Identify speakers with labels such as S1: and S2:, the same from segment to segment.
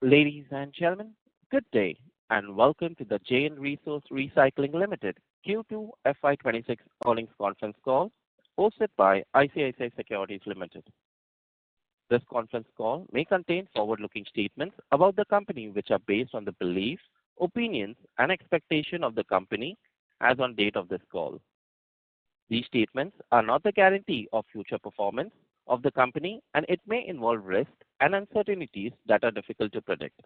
S1: Ladies and gentlemen, good day and welcome to the Jain Resource Recycling Limited Q2 FY2026 earnings conference call hosted by ICICI Securities Limited. This conference call may contain forward-looking statements about the company which are based on the beliefs, opinions, and expectation of the company as on date of this call. These statements are not the guarantee of future performance of the company, and it may involve risks and uncertainties that are difficult to predict.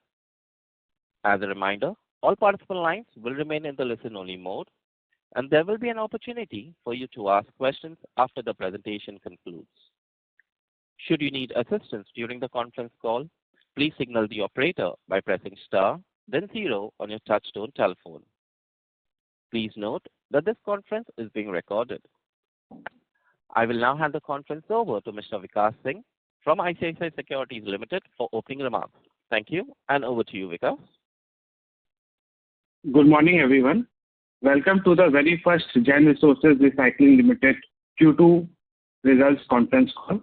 S1: As a reminder, all participant lines will remain in the listen-only mode, and there will be an opportunity for you to ask questions after the presentation concludes. Should you need assistance during the conference call, please signal the operator by pressing star, then zero on your touch-tone telephone. Please note that this conference is being recorded. I will now hand the conference over to Mr. Vikas Singh from ICICI Securities Limited for opening remarks. Thank you, and over to you, Vikas.
S2: Good morning, everyone. Welcome to the very first Jain Resources Recycling Limited Q2 results conference call.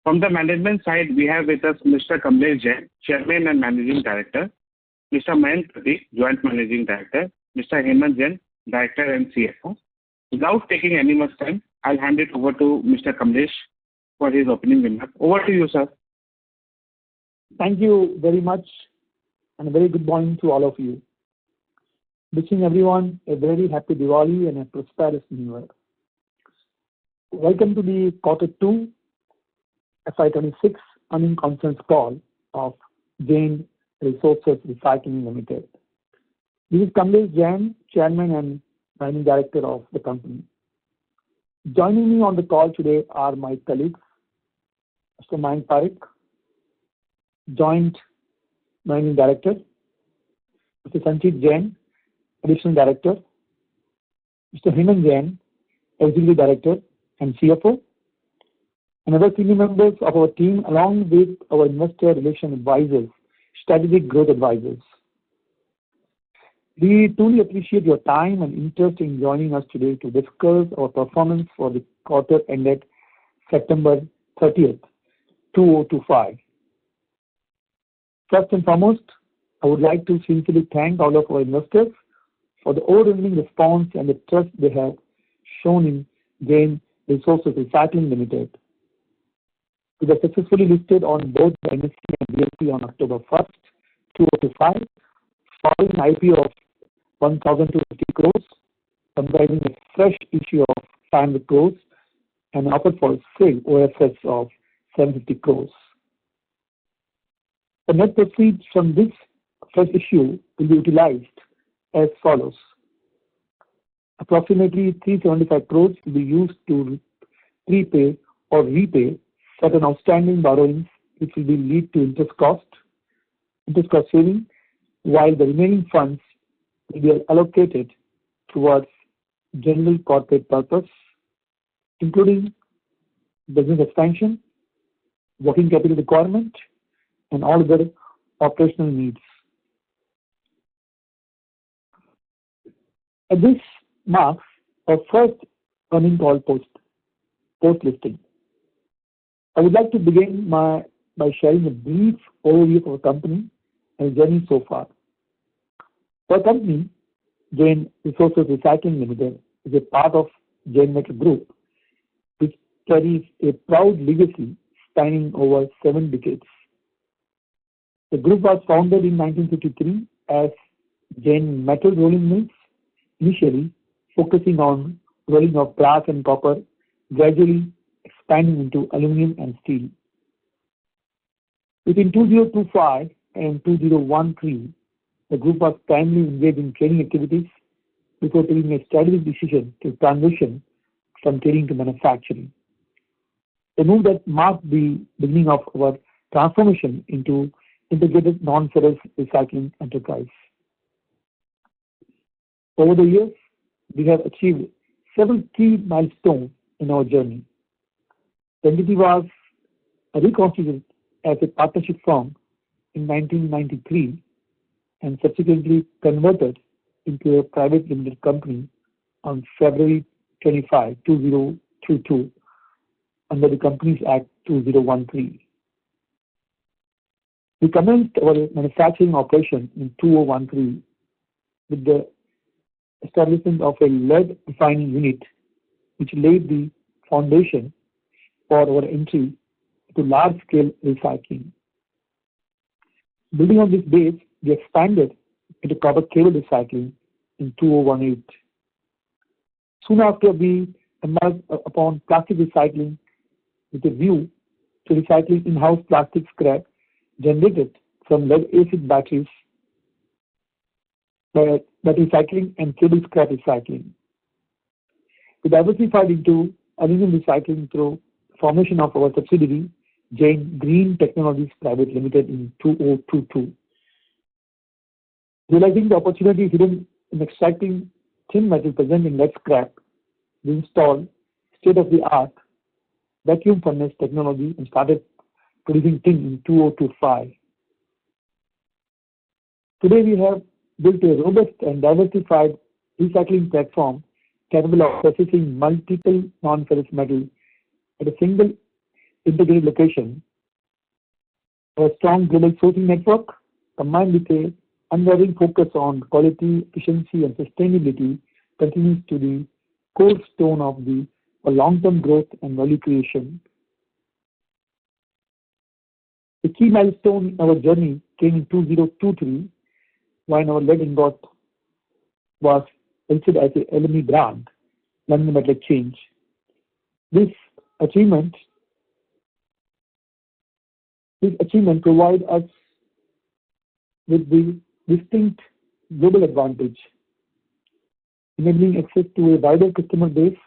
S2: From the management side, we have with us Mr. Kamlesh Jain, Chairman and Managing Director, Mr. Mayank Pradeep, Joint Managing Director, Mr. Hemant Jain, Director and CFO. Without taking any much time, I'll hand it over to Mr. Kamlesh for his opening remarks. Over to you, sir.
S3: Thank you very much, and a very good morning to all of you. Wishing everyone a very happy Diwali and a prosperous New Year. Welcome to the Q2 FY2026 earnings conference call of Jain Resources Recycling Limited. This is Kamlesh Jain, Chairman and Managing Director of the company. Joining me on the call today are my colleagues, Mr. Mayank Pradeep, Joint Managing Director, Mr. Sanjeev Jain, Additional Director, Mr. Hemant Jain, Executive Director and CFO, and other senior members of our team, along with our investor relation advisors, strategic growth advisors. We truly appreciate your time and interest in joining us today to discuss our performance for the quarter ended September 30th, 2025. First and foremost, I would like to sincerely thank all of our investors for the overwhelming response and the trust they have shown in Jain Resources Recycling Limited. We were successfully listed on both the NSE and BSE on October 1st, 2025, following an IPO of 1,250 crores, comprising a fresh issue of 500 crores and an offer for sale OFS of 750 crores. The net proceeds from this fresh issue will be utilized as follows. Approximately 375 crores will be used to prepay or repay certain outstanding borrowings, which will lead to interest cost saving, while the remaining funds will be allocated towards general corporate purpose, including business expansion, working capital requirement, and all other operational needs. This marks our first earnings call post-listing. I would like to begin by sharing a brief overview of our company and journey so far. Our company, Jain Resources Recycling Limited, is a part of Jain Metal Group, which carries a proud legacy spanning over 7 decades. The group was founded in 1953 as Jain Metal Rolling Mills, initially focusing on rolling of brass and copper, gradually expanding into aluminum and steel. Between 2025 and 2013, the group was primarily engaged in training activities before taking a strategic decision to transition from training to manufacturing. A move that marked the beginning of our transformation into integrated non-ferrous recycling enterprise. Over the years, we have achieved several key milestones in our journey. The entity was reconstituted as a partnership firm in 1993 and subsequently converted into a private limited company on February 25, 2022, under the Companies Act 2013. We commenced our manufacturing operation in 2013 with the establishment of a lead refining unit, which laid the foundation for our entry to large-scale recycling. Building on this base, we expanded into copper cable recycling in 2018. Soon after, we embarked upon plastic recycling with a view to recycling in-house plastic scrap generated from lead-acid batteries, battery recycling and cable scrap recycling. We diversified into aluminum recycling through formation of our subsidiary, Jain Green Technologies Private Limited in 2022. Realizing the opportunity hidden in extracting thin metal present in lead scrap, we installed state-of-the-art vacuum furnace technology and started producing tin in 2025. Today, we have built a robust and diversified recycling platform capable of processing multiple non-ferrous metals at a single integrated location. Our strong global sourcing network, combined with a unwavering focus on quality, efficiency, and sustainability, continues to be cornerstone of the long-term growth and value creation. The key milestone in our journey came in 2023 when our lead ingot was listed as a LME brand, London Metal Exchange. This achievement provides us with the distinct global advantage, enabling access to a wider customer base,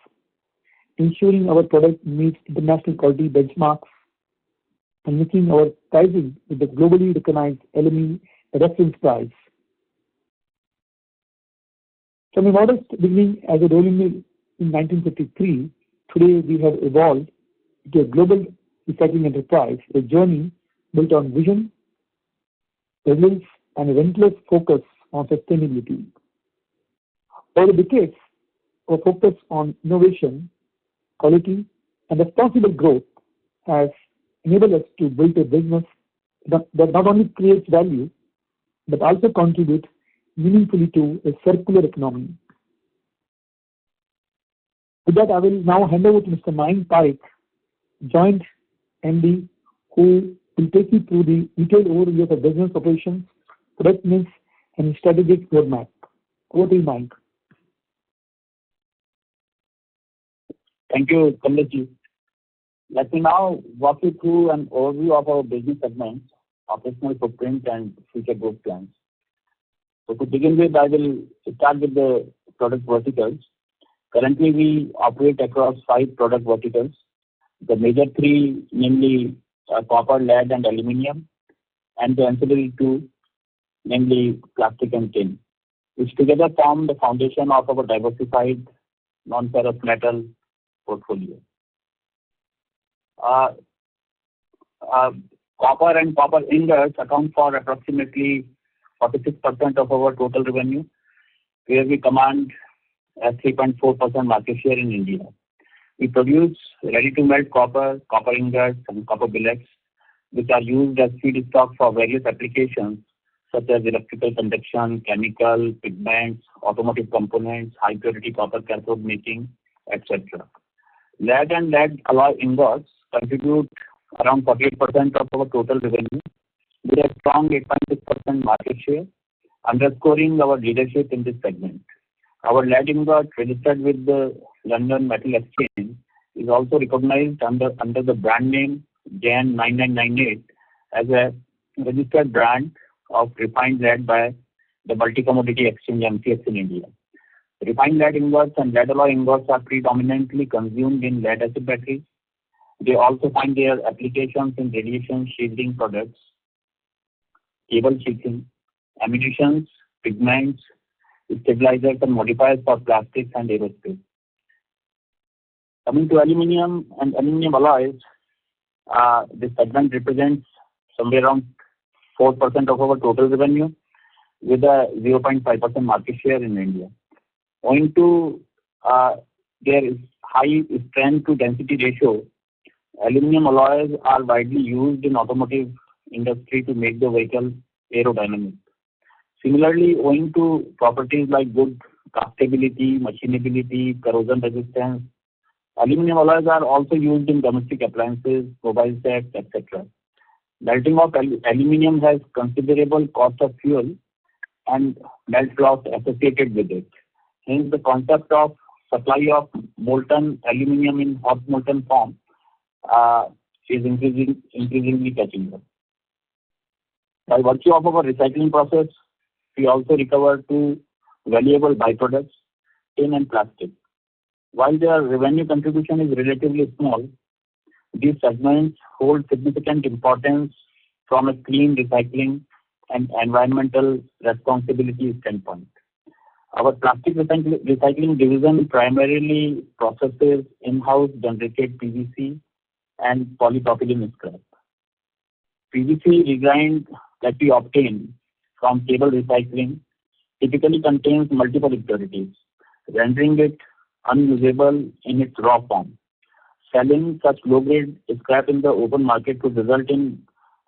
S3: ensuring our product meets international quality benchmarks, and making our pricing with the globally recognized LME reference price. From a modest beginning as a rolling mill in 1953, today we have evolved into a global recycling enterprise, a journey built on vision, resilience, and a relentless focus on sustainability. Over the decades, our focus on innovation, quality, and responsible growth has enabled us to build a business that not only creates value, but also contributes meaningfully to a circular economy. With that, I will now hand over to Mr. Mayank Parekh, Joint MD, who will take you through the detailed overview of the business operations, product mix, and strategic roadmap. Over to you, Mayank.
S4: Thank you, Kamlesh. Let me now walk you through an overview of our business segments, operational footprint, and future growth plans. So to begin with, I will start with the product verticals. Currently, we operate across 5 product verticals. The major 3, namely copper, lead, and aluminium, and the ancillary 2, namely plastic and tin, which together form the foundation of our diversified non-ferrous metal portfolio. Copper and copper ingots account for approximately 46% of our total revenue, where we command a 3.4% market share in India. We produce ready-to-melt copper, copper ingots, and copper billets, which are used as feedstock for various applications such as electrical conduction, chemical, pigments, automotive components, high-purity copper cathode making, etc. Lead and lead alloy ingots contribute around 48% of our total revenue, with a strong 8.6% market share, underscoring our leadership in this segment. Our lead ingot, registered with the London Metal Exchange, is also recognized under the brand name Jain 9998 as a registered brand of refined lead by the Multi Commodity Exchange MCX in India. Refined lead ingots and lead alloy ingots are predominantly consumed in lead-acid batteries. They also find their applications in radiation shielding products, cable sheathing, ammunitions, pigments, stabilizers, and modifiers for plastics and aerospace. Coming to aluminium and aluminium alloys, this segment represents somewhere around 4% of our total revenue, with a 0.5% market share in India. Owing to their high strength to density ratio, aluminum alloys are widely used in automotive industry to make the vehicle aerodynamic. Similarly, owing to properties like good castability, machinability, corrosion resistance, aluminum alloys are also used in domestic appliances, mobile sets, etc. Melting of aluminum has considerable cost of fuel and melt loss associated with it. Hence, the concept of supply of molten aluminum in hot molten form is increasingly catching up. By virtue of our recycling process, we also recover two valuable byproducts, tin and plastic. While their revenue contribution is relatively small, these segments hold significant importance from a clean recycling and environmental responsibility standpoint. Our plastic recycling division primarily processes in-house generated PVC and polypropylene scrap. PVC regrind that we obtain from cable recycling typically contains multiple impurities, rendering it unusable in its raw form. Selling such low-grade scrap in the open market could result in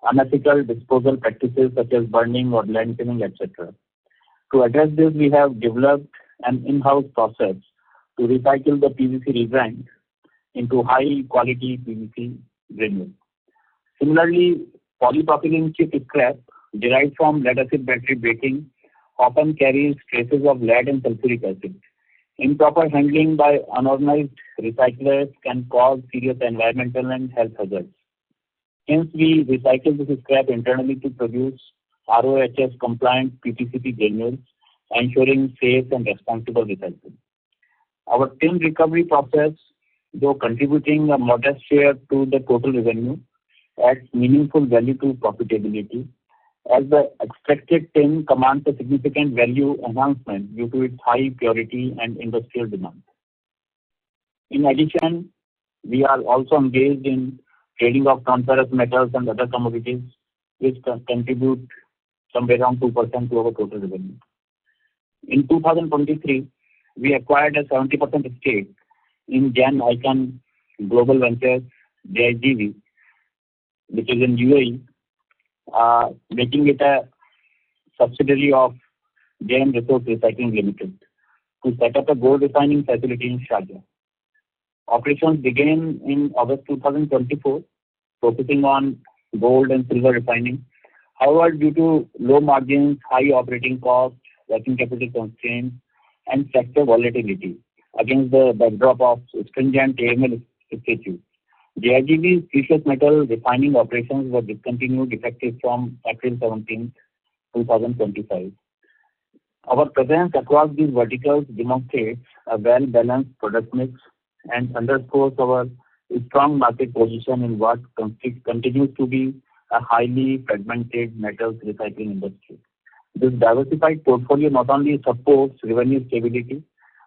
S4: unethical disposal practices such as burning or landfilling, etc. To address this, we have developed an in-house process to recycle the PVC regrind into high-quality PVC granules. Similarly, polypropylene chip scrap derived from lead-acid battery breaking often carries traces of lead and sulfuric acid. Improper handling by unorganized recyclers can cause serious environmental and health hazards. Hence, we recycle this scrap internally to produce RoHS-compliant PTCP granules, ensuring safe and responsible recycling. Our tin recovery process, though contributing a modest share to the total revenue, adds meaningful value to profitability, as the extracted tin commands a significant value enhancement due to its high purity and industrial demand. In addition, we are also engaged in trading of non-ferrous metals and other commodities, which contribute somewhere around 2% to our total revenue. In 2023, we acquired a 70% stake in Jain Icon Global Ventures, JIGV, which is in UAE, making it a subsidiary of Jain Resource Recycling Limited, to set up a gold refining facility in Sharjah. Operations began in August 2024, focusing on gold and silver refining. However, due to low margins, high operating costs, working capital constraints, and sector volatility against the backdrop of stringent AML statutes, JIGV's precious metal refining operations were discontinued effective from April 17, 2025. Our presence across these verticals demonstrates a well-balanced product mix and underscores our strong market position in what continues to be a highly fragmented metals recycling industry. This diversified portfolio not only supports revenue stability,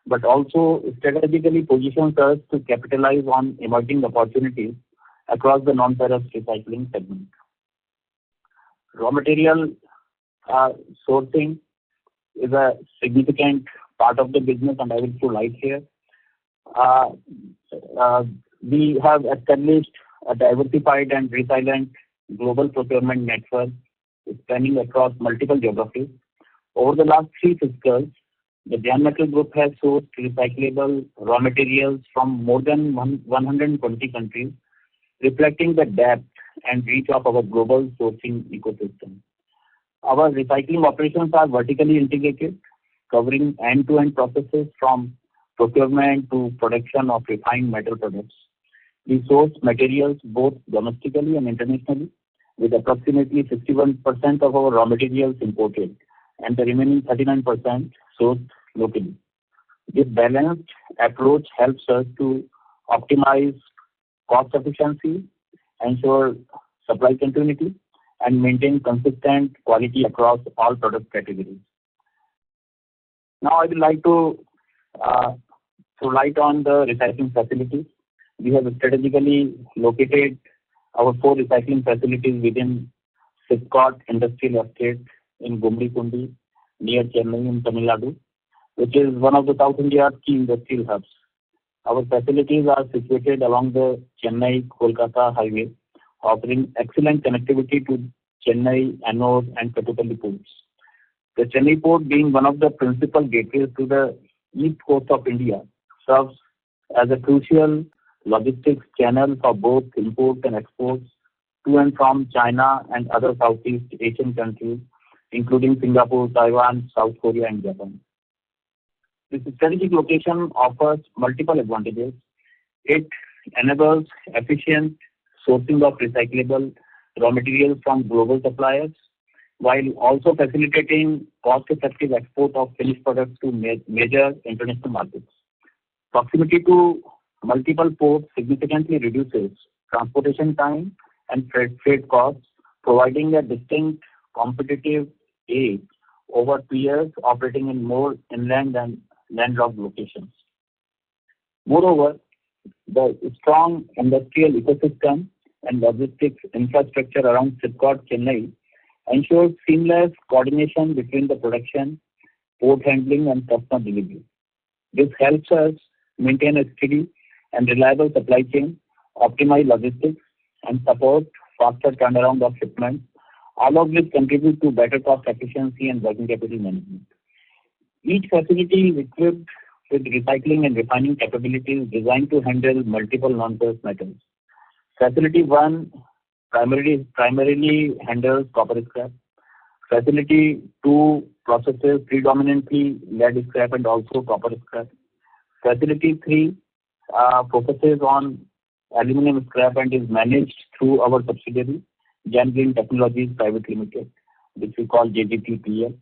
S4: but also strategically positions us to capitalize on emerging opportunities across the non-ferrous recycling segment. Raw material sourcing is a significant part of the business, and I will throw light here. We have established a diversified and resilient global procurement network spanning across multiple geographies. Over the last 3 fiscals, the Jain Metal Group has sourced recyclable raw materials from more than 120 countries, reflecting the depth and reach of our global sourcing ecosystem. Our recycling operations are vertically integrated, covering end-to-end processes from procurement to production of refined metal products. We source materials both domestically and internationally, with approximately 61% of our raw materials imported and the remaining 39% sourced locally. This balanced approach helps us to optimize cost efficiency, ensure supply continuity, and maintain consistent quality across all product categories. Now, I would like to throw light on the recycling facilities. We have strategically located our 4 recycling facilities within Sipcot Industrial Estate in Gumrikundi, near Chennai in Tamil Nadu, which is one of the South India's key industrial hubs. Our facilities are situated along the Chennai-Kolkata highway, offering excellent connectivity to Chennai, Ennore, and Kattupalli ports. The Chennai port, being one of the principal gateways to the east coast of India, serves as a crucial logistics channel for both imports and exports to and from China and other Southeast Asian countries, including Singapore, Taiwan, South Korea, and Japan. This strategic location offers multiple advantages. It enables efficient sourcing of recyclable raw materials from global suppliers, while also facilitating cost-effective export of finished products to major international markets. Proximity to multiple ports significantly reduces transportation time and freight costs, providing a distinct competitive edge over peers operating in more inland and landlocked locations. Moreover, the strong industrial ecosystem and logistics infrastructure around SIPCOT Chennai ensures seamless coordination between the production, port handling, and customer delivery. This helps us maintain a steady and reliable supply chain, optimize logistics, and support faster turnaround of shipments, all of which contribute to better cost efficiency and working capital management. Each facility is equipped with recycling and refining capabilities designed to handle multiple non-ferrous metals. Facility 1 primarily handles copper scrap. Facility 2 processes predominantly lead scrap and also copper scrap. Facility 3 focuses on aluminum scrap and is managed through our subsidiary, Jain Technologies Private Limited, which we call JGTPL.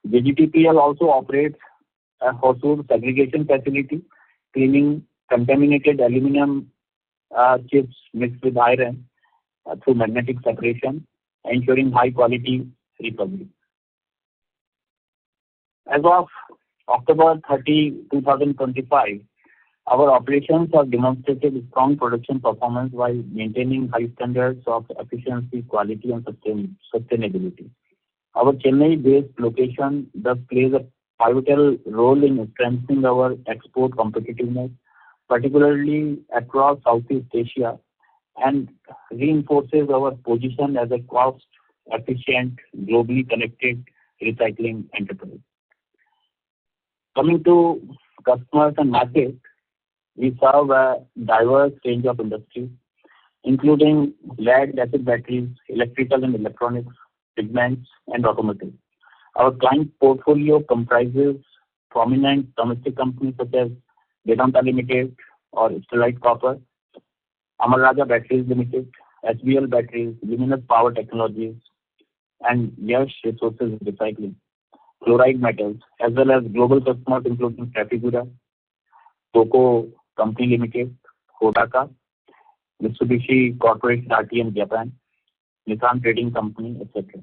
S4: JGTPL also operates a Hosur segregation facility, cleaning contaminated aluminum chips mixed with iron through magnetic separation, ensuring high quality recovery. As of October 30, 2025, our operations have demonstrated strong production performance while maintaining high standards of efficiency, quality, and sustainability. Our Chennai-based location thus plays a pivotal role in strengthening our export competitiveness, particularly across Southeast Asia, and reinforces our position as a cost-efficient, globally connected recycling enterprise. Coming to customers and markets, we serve a diverse range of industries, including lead-acid batteries, electrical and electronics, pigments, and automotive. Our client portfolio comprises prominent domestic companies such as Vedanta Limited or Sterlite Copper, Amar Raja Batteries Limited, SBL Batteries, Luminous Power Technologies, and Yash Resources Recycling, Chloride Metals, as well as global customers including Trafigura, Toko Company Limited, Hodaka, Mitsubishi Corporation RTM Japan, Nissan Trading Company, etc.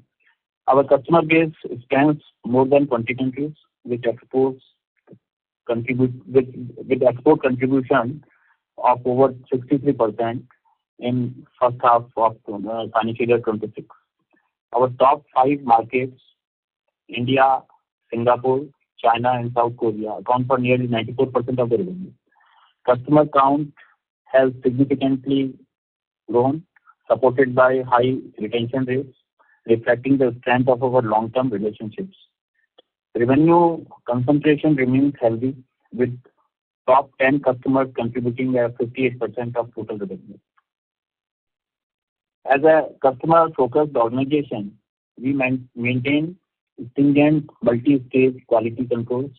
S4: Our customer base spans more than 20 countries, with export contribution of over 63% in first half of financial year 26. Our top 5 markets, India, Singapore, China, and South Korea, account for nearly 94% of the revenue. Customer count has significantly grown, supported by high retention rates, reflecting the strength of our long-term relationships. Revenue concentration remains healthy, with top 10 customers contributing 58% of total revenue. As a customer-focused organization, we maintain stringent multi-stage quality controls,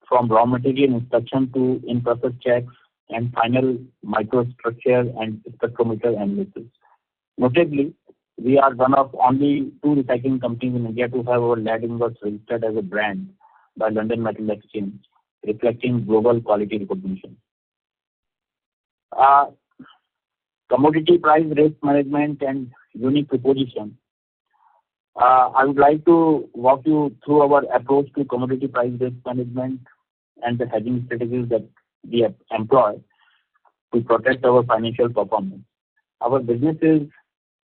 S4: from raw material inspection to in-process checks and final microstructure and spectrometer analysis. Notably, we are one of only 2 recycling companies in India to have our lead ingots registered as a brand by London Metal Exchange, reflecting global quality recognition. Commodity price risk management and unique proposition. I would like to walk you through our approach to commodity price risk management and the hedging strategies that we employ to protect our financial performance. Our business is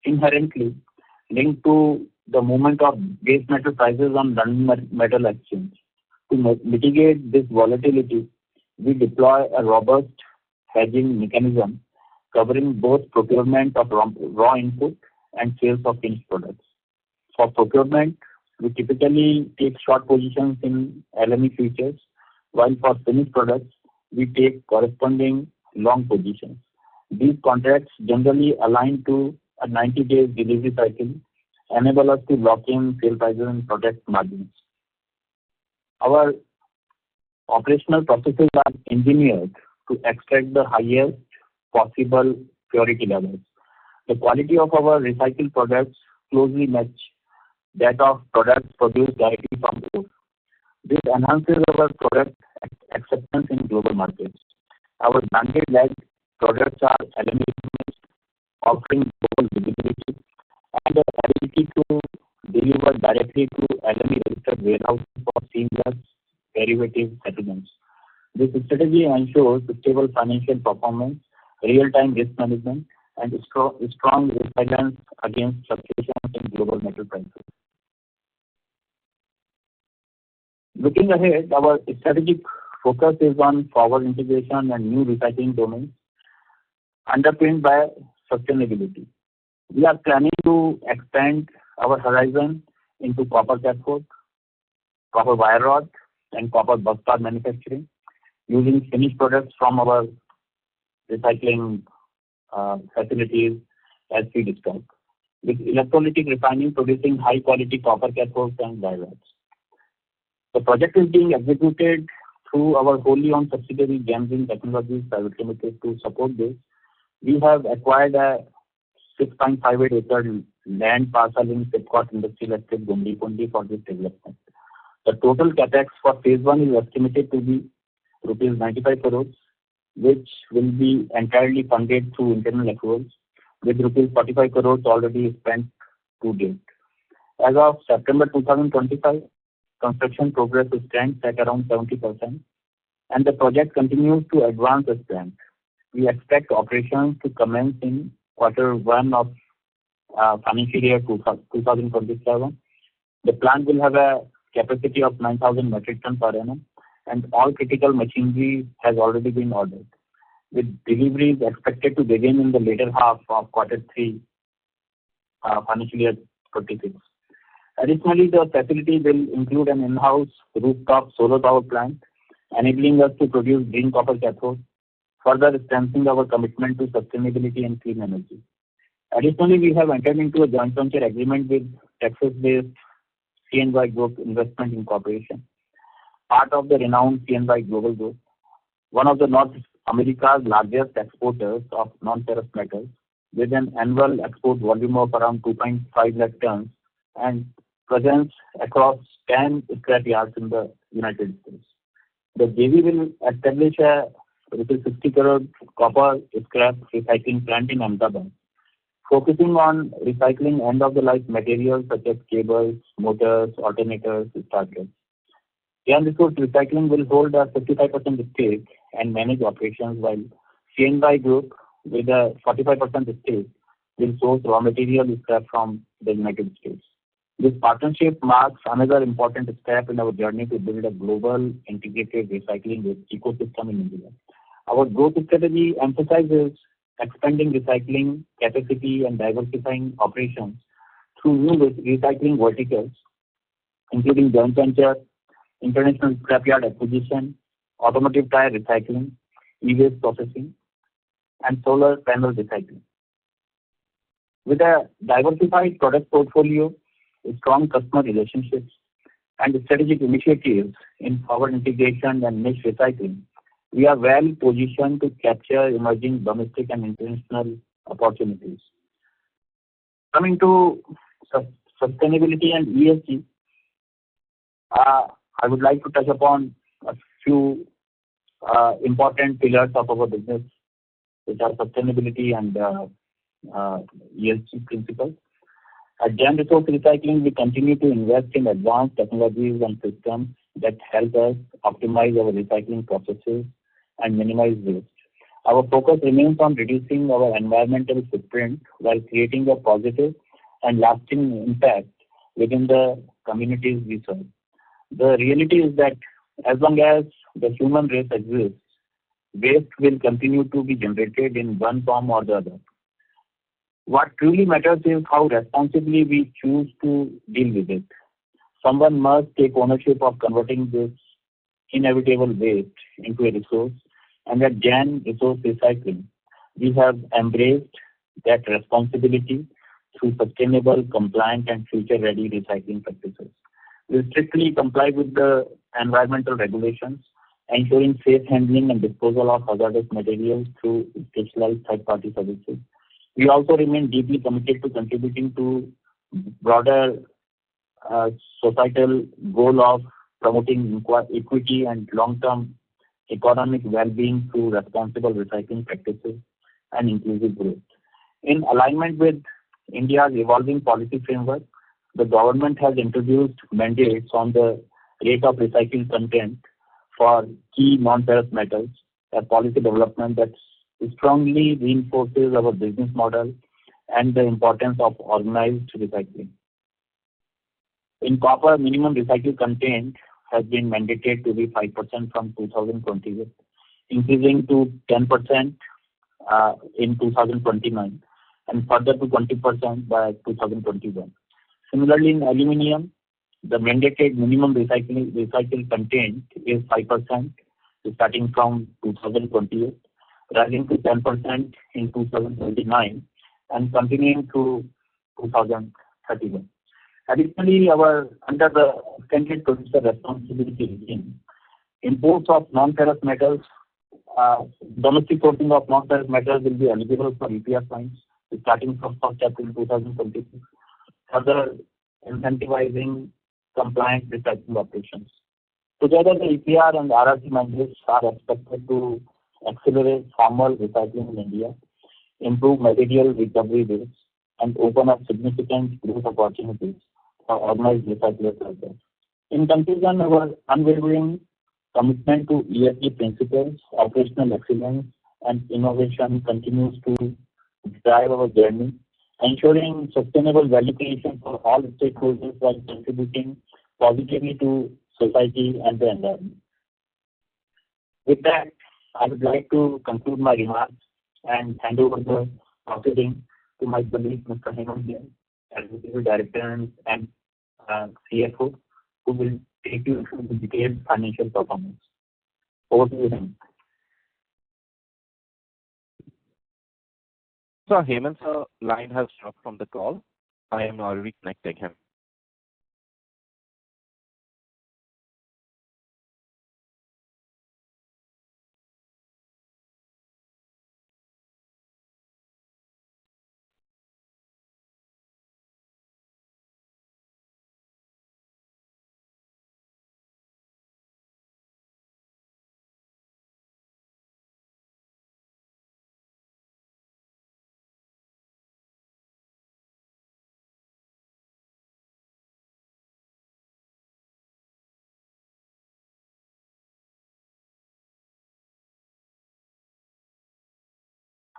S4: inherently linked to the movement of base metal prices on London Metal Exchange. To mitigate this volatility, we deploy a robust hedging mechanism covering both procurement of raw input and sales of finished products. For procurement, we typically take short positions in LME futures, while for finished products, we take corresponding long positions. These contracts generally align to a 90 days delivery cycle, enable us to lock in sale prices and protect margins. Our operational processes are engineered to extract the highest possible purity levels. The quality of our recycled products closely match that of products produced directly from ore. This enhances our product acceptance in global markets. Our branded-led products are LME, offering global visibility and the ability to deliver directly to LME registered warehouses for seamless derivative settlements. This strategy ensures stable financial performance, real-time risk management, and strong resilience against fluctuations in global metal prices. Looking ahead, our strategic focus is on forward integration and new recycling domains underpinned by sustainability. We are planning to expand our horizon into copper cathode, copper wire rod, and copper busbar manufacturing using finished products from our recycling facilities as we discussed, with electrolytic refining producing high-quality copper cathodes and wire rods. The project is being executed through our wholly owned subsidiary Jain Technologies Private Limited. To support this, we have acquired a 6.58-acre land parcel in Sipcot Industrial Estate, Gumri for this development. The total capex for phase 1 is estimated to be rupees 95 crores, which will be entirely funded through internal accruals, with rupees 45 crores already spent to date. As of September 2025, construction progress stands at around 70%, and the project continues to advance as planned. We expect operations to commence in Q1 of financial year 2027. The plant will have a capacity of 9,000 metric tons per annum, and all critical machinery has already been ordered, with deliveries expected to begin in the later half of Q3 financial year 26. Additionally, the facility will include an in-house rooftop solar power plant, enabling us to produce green copper cathode, further strengthening our commitment to sustainability and clean energy. Additionally, we have entered into a joint venture agreement with Texas-based CNY Group Investment Incorporation, part of the renowned CNY Global Group, one of the North America's largest exporters of non-ferrous metals, with an annual export volume of around 2.5 lakh tons and presence across 10 scrap yards in the United States. The JV will establish a 60 crore copper scrap recycling plant in Ahmedabad, focusing on recycling end-of-the-life materials such as cables, motors, alternators, starters. Jain Resource Recycling will hold a 55% stake and manage operations, while CNY Group, with a 45% stake, will source raw material scrap from the United States. This partnership marks another important step in our journey to build a global integrated recycling ecosystem in India. Our growth strategy emphasizes expanding recycling capacity and diversifying operations through new recycling verticals, including joint venture, international scrapyard acquisition, automotive tire recycling, e-waste processing, and solar panel recycling. With a diversified product portfolio, strong customer relationships, and strategic initiatives in forward integration and niche recycling, we are well positioned to capture emerging domestic and international opportunities. Coming to sustainability and ESG, I would like to touch upon a few important pillars of our business, which are sustainability and ESG principles. At Jain Resource Recycling, we continue to invest in advanced technologies and systems that help us optimize our recycling processes and minimize waste. Our focus remains on reducing our environmental footprint while creating a positive and lasting impact within the communities we serve. The reality is that as long as the human race exists, waste will continue to be generated in one form or the other. What truly matters is how responsibly we choose to deal with it. Someone must take ownership of converting this inevitable waste into a resource, and at Jain Resource Recycling, we have embraced that responsibility through sustainable, compliant, and future-ready recycling practices. We strictly comply with the environmental regulations, ensuring safe handling and disposal of hazardous materials through specialized third-party services. We also remain deeply committed to contributing to broader societal goal of promoting equity and long-term economic well-being through responsible recycling practices and inclusive growth. In alignment with India's evolving policy framework, the government has introduced mandates on the rate of recycled content for key non-ferrous metals, a policy development that strongly reinforces our business model and the importance of organized recycling. In copper, minimum recycled content has been mandated to be 5% from 2020, increasing to 10% in 2029 and further to 20% by 2021. Similarly, in aluminium, the mandated minimum recycled content is 5% starting from 2028, rising to 10% in 2029 and continuing to 2031. Additionally, under the extended producer responsibility regime, imports of non-ferrous metals, domestic sourcing of non-ferrous metals will be eligible for EPR fines starting from 1st April 2026, further incentivizing compliant recycling operations. Together, the EPR and RRC mandates are expected to accelerate formal recycling in India, improve material recovery rates, and open up significant growth opportunities for organized recyclers like us. In conclusion, our unwavering commitment to ESG principles, operational excellence, and innovation continues to drive our journey, ensuring sustainable value creation for all stakeholders while contributing positively to society and the environment. With that, I would like to conclude my remarks and hand over the proceeding to my colleague, Mr. Jain, Executive Director and CFO, who will take you through the detailed financial performance. Over to you, Jain.
S1: So Hemant's line has dropped from the call. I am now reconnecting him.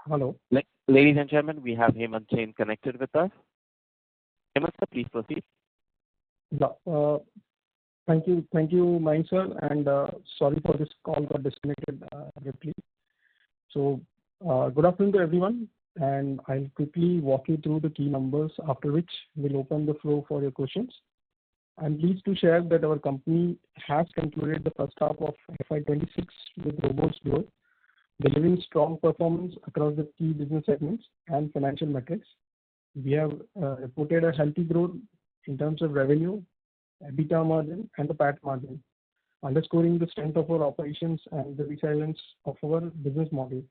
S3: Hello.
S1: Ladies and gentlemen, we have Hemant Jain connected with us. Hemant, sir, please proceed.
S3: Yeah, thank you, Main sir, and sorry for this call got disconnected abruptly. So, good afternoon to everyone, and I'll quickly walk you through the key numbers, after which we'll open the floor for your questions. I'm pleased to share that our company has concluded the first half of FY26 with robust growth, delivering strong performance across the key business segments and financial metrics. We have reported a healthy growth in terms of revenue, EBITDA margin, and the PAT margin, underscoring the strength of our operations and the resilience of our business model.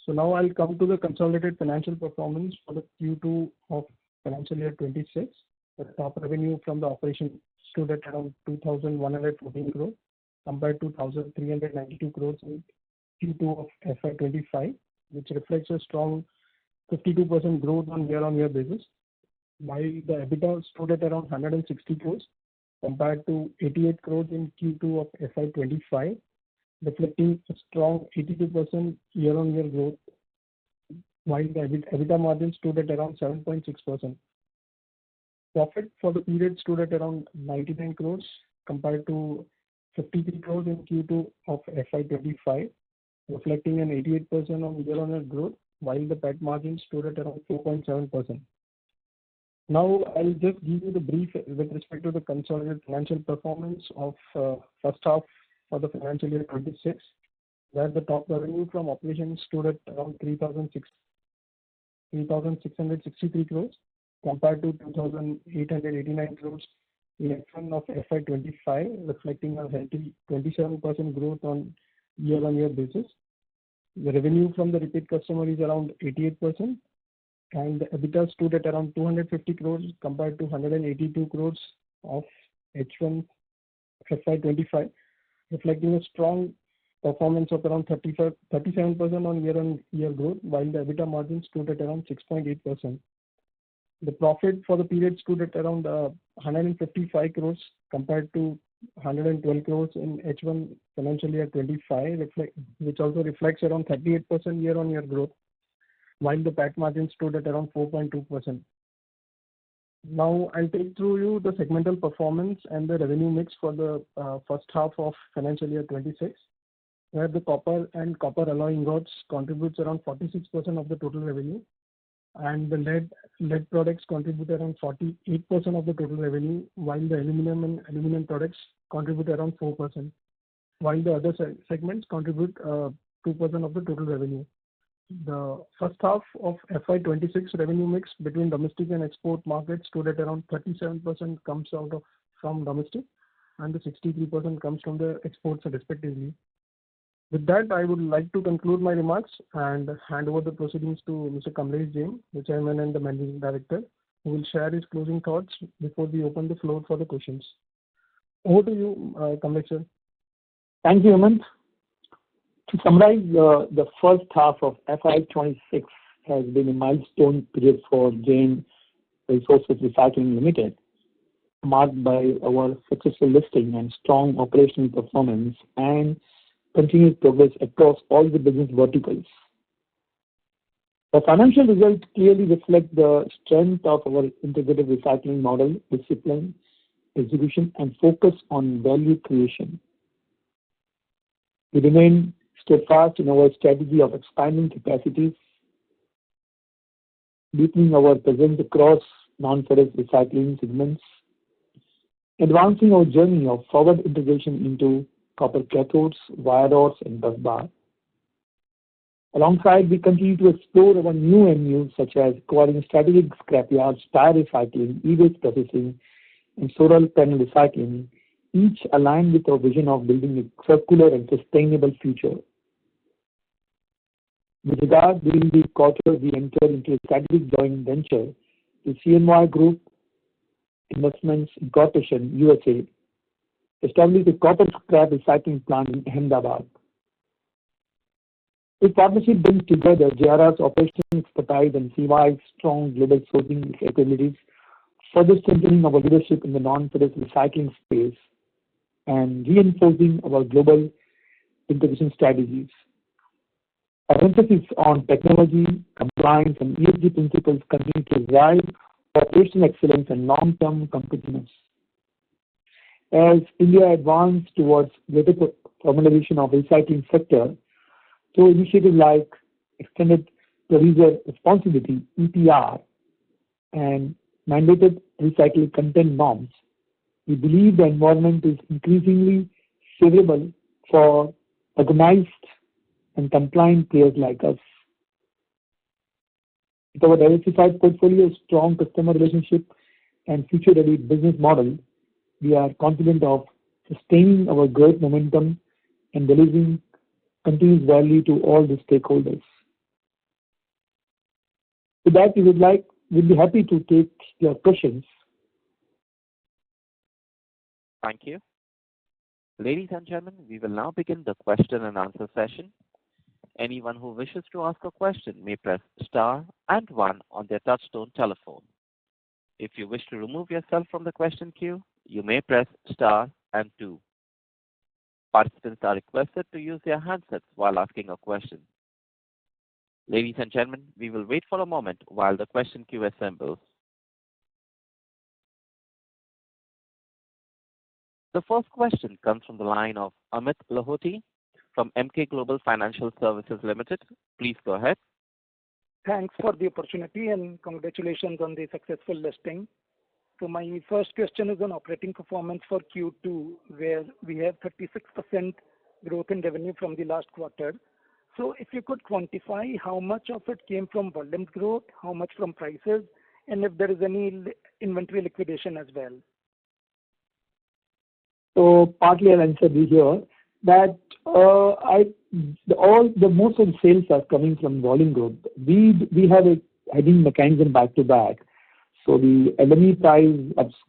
S3: So now I'll come to the consolidated financial performance for the Q2 of financial year 26. The top revenue from the operation stood at around 2,114 crores compared to 1,392 crores in Q2 of FY25, which reflects a strong 52% growth on year-on-year basis, while the EBITDA stood at around 160 crores compared to 88 crores in Q2 of FY25, reflecting a strong 82% year-on-year growth, while the EBITDA margin stood at around 7.6%. Profit for the period stood at around 99 crores compared to 53 crores in Q2 of FY25, reflecting an 88% on year-on-year growth,
S5: while the PAT margin stood at around 4.7%. Now, I'll just give you the brief with respect to the consolidated financial performance of first half for the financial year 26, where the top revenue from operations stood at around 3,663 crores compared to 2,889 crores in H1 of FY25, reflecting a healthy 27% growth on year-on-year basis. The revenue from the repeat customer is around 88%, and the EBITDA stood at around 250 crores compared to 182 crores of H1 FY25, reflecting a strong performance of around 37% on year-on-year growth, while the EBITDA margin stood at around 6.8%. The profit for the period stood at around 155 crores compared to 112 crores in H1 financial year 25, which also reflects around 38% year-on-year growth, while the PAT margin stood at around 4.2%. Now, I'll take through you the segmental performance and the revenue mix for the first half of financial year 26, where the copper and copper alloy ingots contributes around 46% of the total revenue, and the lead products contribute around 48% of the total revenue, while the aluminum and aluminum products contribute around 4%, while the other segments contribute 2% of the total revenue. The first half of FY26 revenue mix between domestic and export markets stood at around 37% comes from domestic, and the 63% comes from the exports respectively. With that, I would like to conclude my remarks and hand over the proceedings to Mr. Kamlesh Jain, the Chairman and the Managing Director, who will share his closing thoughts before we open the floor for the questions. Over to you, Kamlesh sir.
S3: Thank you, Hemant. To summarize, the first half of FY26 has been a milestone period for Jain Resources Recycling Limited, marked by our successful listing and strong operational performance and continued progress across all the business verticals. The financial results clearly reflect the strength of our integrated recycling model, discipline, execution, and focus on value creation. We remain steadfast in our strategy of expanding capacities, deepening our presence across non-ferrous recycling segments, advancing our journey of forward integration into copper cathodes, wire rods, and busbar. Alongside, we continue to explore our new avenues such as acquiring strategic scrapyards, tire recycling, e-waste processing, and solar panel recycling, each aligned with our vision of building a circular and sustainable future. With regard, during the quarter, we entered into a strategic joint venture with CNY Group Investments Incorporation, USA, established a copper scrap recycling plant in Ahmedabad. This partnership brings together JRR's operational expertise and CY's strong global sourcing capabilities, further strengthening our leadership in the non-ferrous recycling space and reinforcing our global integration strategies. Our emphasis on technology, compliance, and ESG principles continue to drive operational excellence and long-term competitiveness. As India advances towards greater formalization of the recycling sector through initiatives like Extended Producer Responsibility (EPR) and mandated recycling content norms, we believe the environment is increasingly favorable for organized and compliant players like us. With our diversified portfolio, strong customer relationship, and future-ready business model, we are confident of sustaining our growth momentum and delivering continuous value to all the stakeholders. With that, we'd be happy to take your questions.
S1: Thank you. Ladies and gentlemen, we will now begin the question and answer session. Anyone who wishes to ask a question may press star and one on their touchtone telephone. If you wish to remove yourself from the question queue, you may press star and two. Participants are requested to use their handsets while asking a question. Ladies and gentlemen, we will wait for a moment while the question queue assembles. The first question comes from the line of Amit Lahoti from Emkay Global Financial Services Limited. Please go ahead.
S6: Thanks for the opportunity and congratulations on the successful listing. So my first question is on operating performance for Q2, where we have 36% growth in revenue from the last quarter. So if you could quantify how much of it came from volume growth, how much from prices, and if there is any inventory liquidation as well.
S3: So partly I'll answer this here that most of the sales are coming from volume growth. We have a hedging mechanism back to back, so the LME price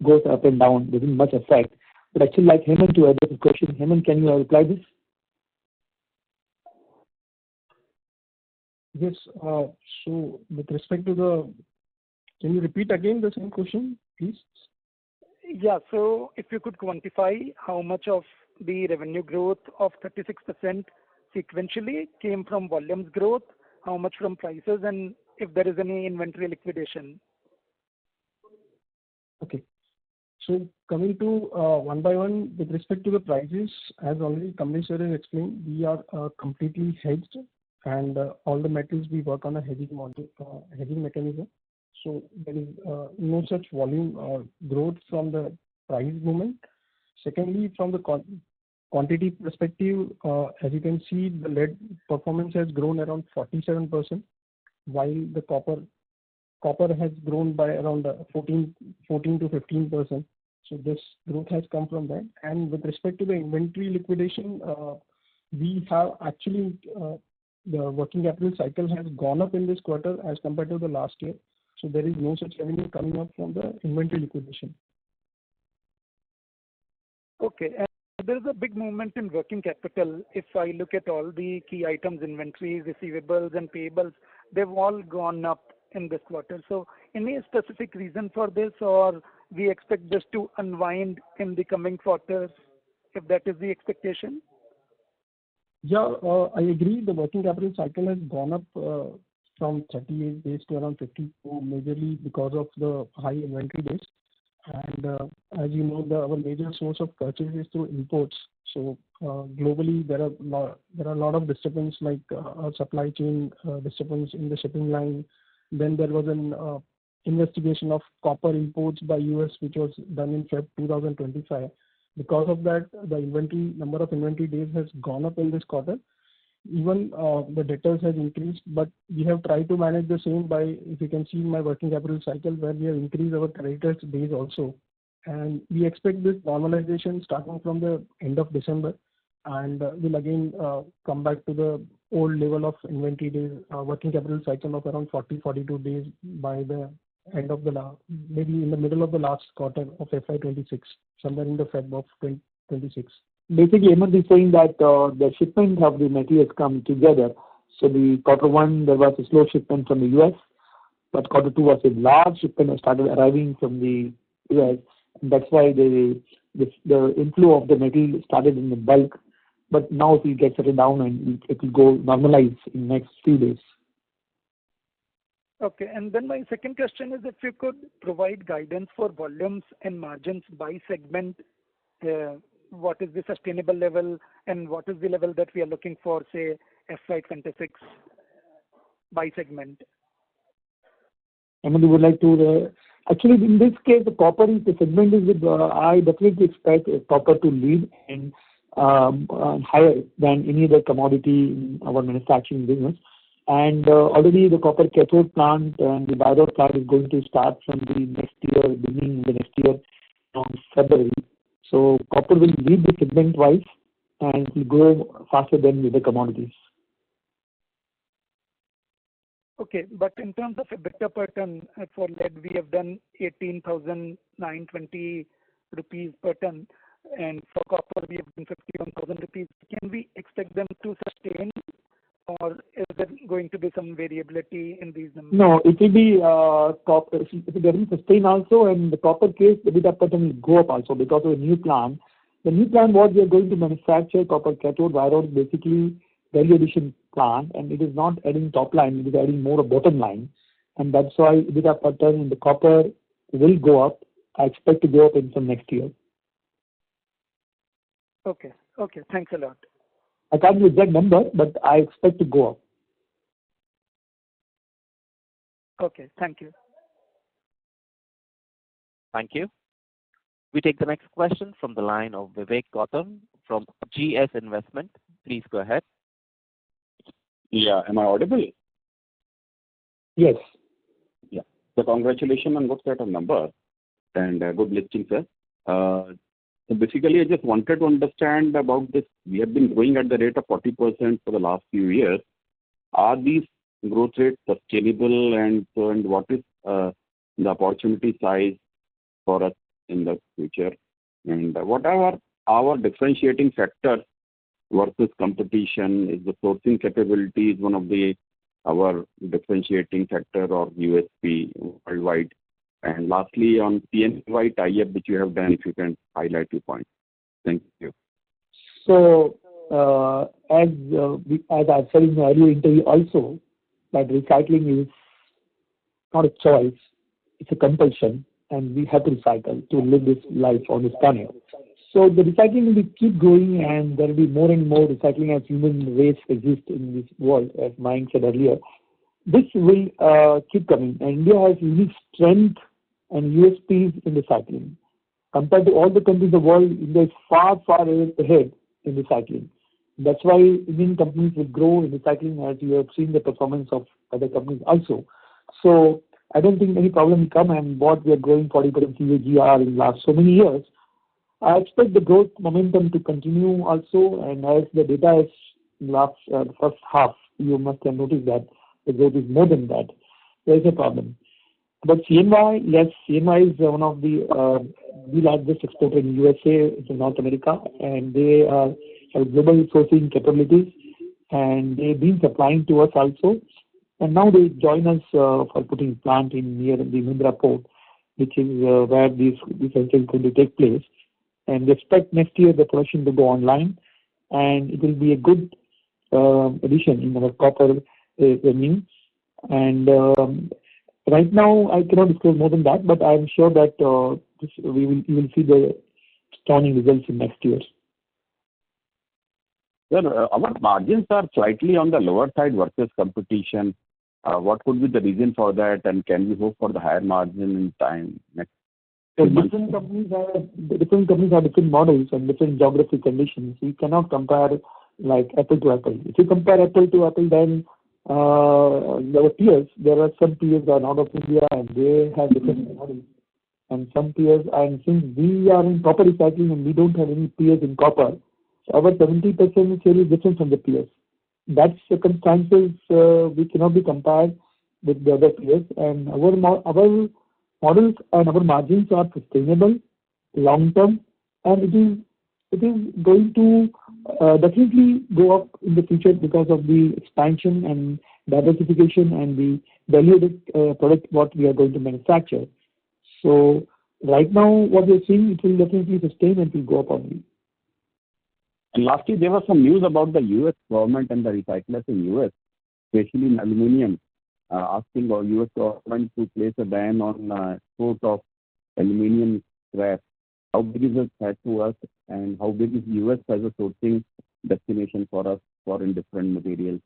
S3: goes up and down, doesn't much affect. But actually, like Hemant to address the question, Hemant, can you reply this?
S5: Yes. So with respect to can you repeat again the same question, please?
S6: Yeah, so if you could quantify how much of the revenue growth of 36% sequentially came from volumes growth, how much from prices, and if there is any inventory liquidation.
S5: Okay. So coming to one by one, with respect to the prices, as already Kamlesh sir has explained, we are completely hedged, and all the metals we work on a hedging mechanism. So there is no such volume growth from the price movement. Secondly, from the quantity perspective, as you can see, the lead performance has grown around 47%, while the copper has grown by around 14 to 15%. So this growth has come from that. And with respect to the inventory liquidation, we have actually the working capital cycle has gone up in this quarter as compared to the last year. So there is no such revenue coming up from the inventory liquidation.
S6: Okay, and there is a big movement in working capital. If I look at all the key items, inventories, receivables, and payables, they've all gone up in this quarter. So any specific reason for this, or we expect this to unwind in the coming quarters, if that is the expectation?
S5: Yeah, I agree. The working capital cycle has gone up from 38 days to around 52, majorly because of the high inventory days. And as you know, our major source of purchase is through imports. So globally, there are a lot of disturbance, like supply chain disturbance in the shipping line. Then there was an investigation of copper imports by US, which was done in Feb 2025. Because of that, the number of inventory days has gone up in this quarter. Even the debtors has increased, but we have tried to manage the same by, if you can see my working capital cycle, where we have increased our creditors days also. And we expect this normalization starting from the end of December, and will again come back to the old level of inventory days, working capital cycle of around 42 days by the end of maybe in the middle of the last quarter of FY26, somewhere in the Feb of 2026.
S3: Basically, Hemant is saying that the shipment of the materials come together. So the quarter 1, there was a slow shipment from the US, but quarter 2 was a large shipment that started arriving from the US. And that's why the inflow of the material started in the bulk. But now it will get settled down and it will go normalize in the next few days.
S6: Okay, and then my second question is if you could provide guidance for volumes and margins by segment. What is the sustainable level and what is the level that we are looking for, say, FY26 by segment?
S3: Hemant, would like to actually in this case the copper is the segment is I definitely expect copper to lead and higher than any other commodity in our manufacturing business. And already the copper cathode plant and the Baidar plant is going to start from the next year, beginning the next year around February. So copper will lead the segment wise and will grow faster than the other commodities.
S6: Okay, but in terms of EBITDA per ton for lead, we have done 18,920 rupees per ton, and for copper we have done 51,000 rupees. Can we expect them to sustain, or is there going to be some variability in these numbers?
S3: No, it will be copper. It doesn't sustain also, and in the copper case, the EBITDA per ton will go up also because of the new plant. The new plant, what we are going to manufacture copper cathode wire is basically value addition plant, and it is not adding top line; it is adding more of bottom line, and that's why EBITDA per ton in the copper will go up. I expect to go up in some next year.
S6: Okay. Thanks a lot.
S3: I can't give exact number, but I expect to go up.
S6: Okay, thank you.
S1: Thank you. We take the next question from the line of Vivek Gautam from GS Investment. Please go ahead.
S7: Yeah, am I audible?
S3: Yes.
S7: Yeah. So congratulations on good set of numbers and good listing, sir. So basically, I just wanted to understand about this. We have been growing at the rate of 40% for the last few years. Are these growth rates sustainable, and what is the opportunity size for us in the future? And what are our differentiating factors versus competition? Is the sourcing capability is one of our differentiating factor or USP worldwide? And lastly, on PNY tie-up which you have done, if you can highlight your points. Thank you.
S3: So, as I said in the earlier interview also, that recycling is not a choice, it's a compulsion, and we have to recycle to live this life on this planet. So the recycling will keep growing, and there will be more and more recycling as human race exists in this world, as Mayank said earlier. This will keep coming, and India has unique strength and USPs in recycling. Compared to all the countries in the world, India is far, far ahead in recycling. That's why Indian companies will grow in recycling, as you have seen the performance of other companies also. So I don't think any problem will come, and what we are growing 40% CAGR in the last so many years. I expect the growth momentum to continue also, and as the data is last first half, you must have noticed that the growth is more than that. There is a problem. But CNY, yes, CNY is one of the largest exporter in USA, in North America, and they have global sourcing capabilities, and they've been supplying to us also. And now they join us for putting plant in near the Mundra port, which is where this venture is going to take place. And we expect next year the production to go online, and it will be a good addition in our copper revenue. And right now, I cannot disclose more than that, but I am sure that you will see the stunning results in next year.
S7: Sir, our margins are slightly on the lower side versus competition. What could be the reason for that, and can we hope for the higher margin in time next?
S3: So different companies have different models and different geographic conditions. We cannot compare like apple to apple. If you compare apple to apple, then our peers, there are some peers that are out of India and they have different models. And some peers, and since we are in copper recycling and we don't have any peers in copper, so our 70% share is different from the peers. That circumstances we cannot be compared with the other peers, and our models and our margins are sustainable, long term, and it is going to definitely go up in the future because of the expansion and diversification and the value-added product what we are going to manufacture. So right now, what we are seeing, it will definitely sustain and will go up only.
S7: And lastly, there was some news about the U.S. government and the recyclers in U.S., especially in aluminium, asking our U.S. government to place a ban on export of aluminium scrap. How big is the threat to us, and how big is U.S. as a sourcing destination for us for in different materials?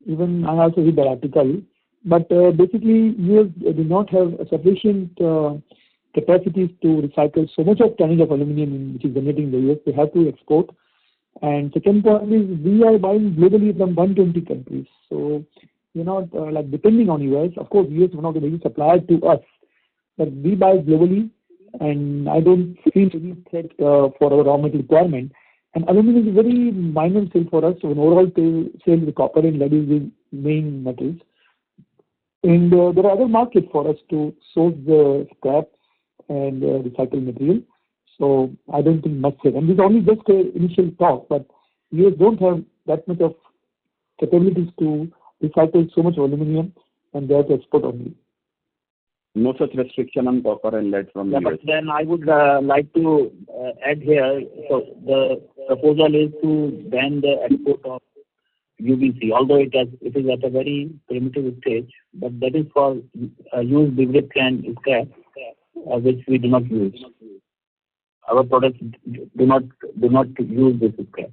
S3: Even I also read that article, but basically U.S. do not have sufficient capacities to recycle so much of tonnage of aluminium which is generating in the U.S. They have to export. And second point is we are buying globally from 120 countries. So you're not like depending on US. Of course, US is one of the biggest suppliers to us, but we buy globally, and I don't feel any threat for our raw material requirement. And aluminum is a very minor sale for us. So in overall sale, the copper and lead is the main metals. And there are other markets for us to source the scrap and recycled material. So I don't think much sale. And this is only just an initial talk, but US don't have that much of capabilities to recycle so much aluminum, and they have to export only.
S7: No such restriction on copper and lead from the US.
S4: But then I would like to add here, so the proposal is to ban the export of UBC, although it is at a very primitive stage, but that is for used beverage can scrap, which we do not use. Our products do not use this scrap.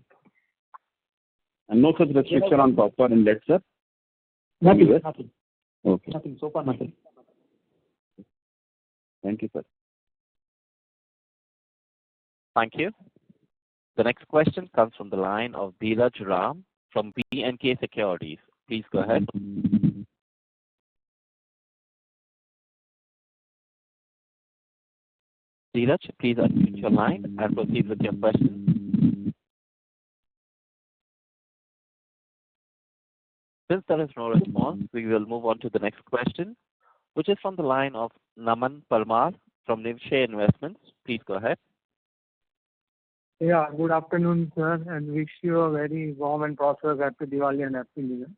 S7: And no such restriction on copper and lead, sir?
S3: Nothing,
S7: US?
S3: nothing,
S7: Okay.
S3: nothing. So far, nothing.
S7: Thank you, sir.
S1: Thank you. The next question comes from the line of Dheeraj Ram from B&K Securities. Please go ahead. Dheeraj, please unmute your line and proceed with your question. Since there is no response, we will move on to the next question, which is from the line of Naman Parmar from Nivshay Investments. Please go ahead.
S8: Yeah, good afternoon, sir, and wish you a very warm and prosperous Happy Diwali and Happy New Year.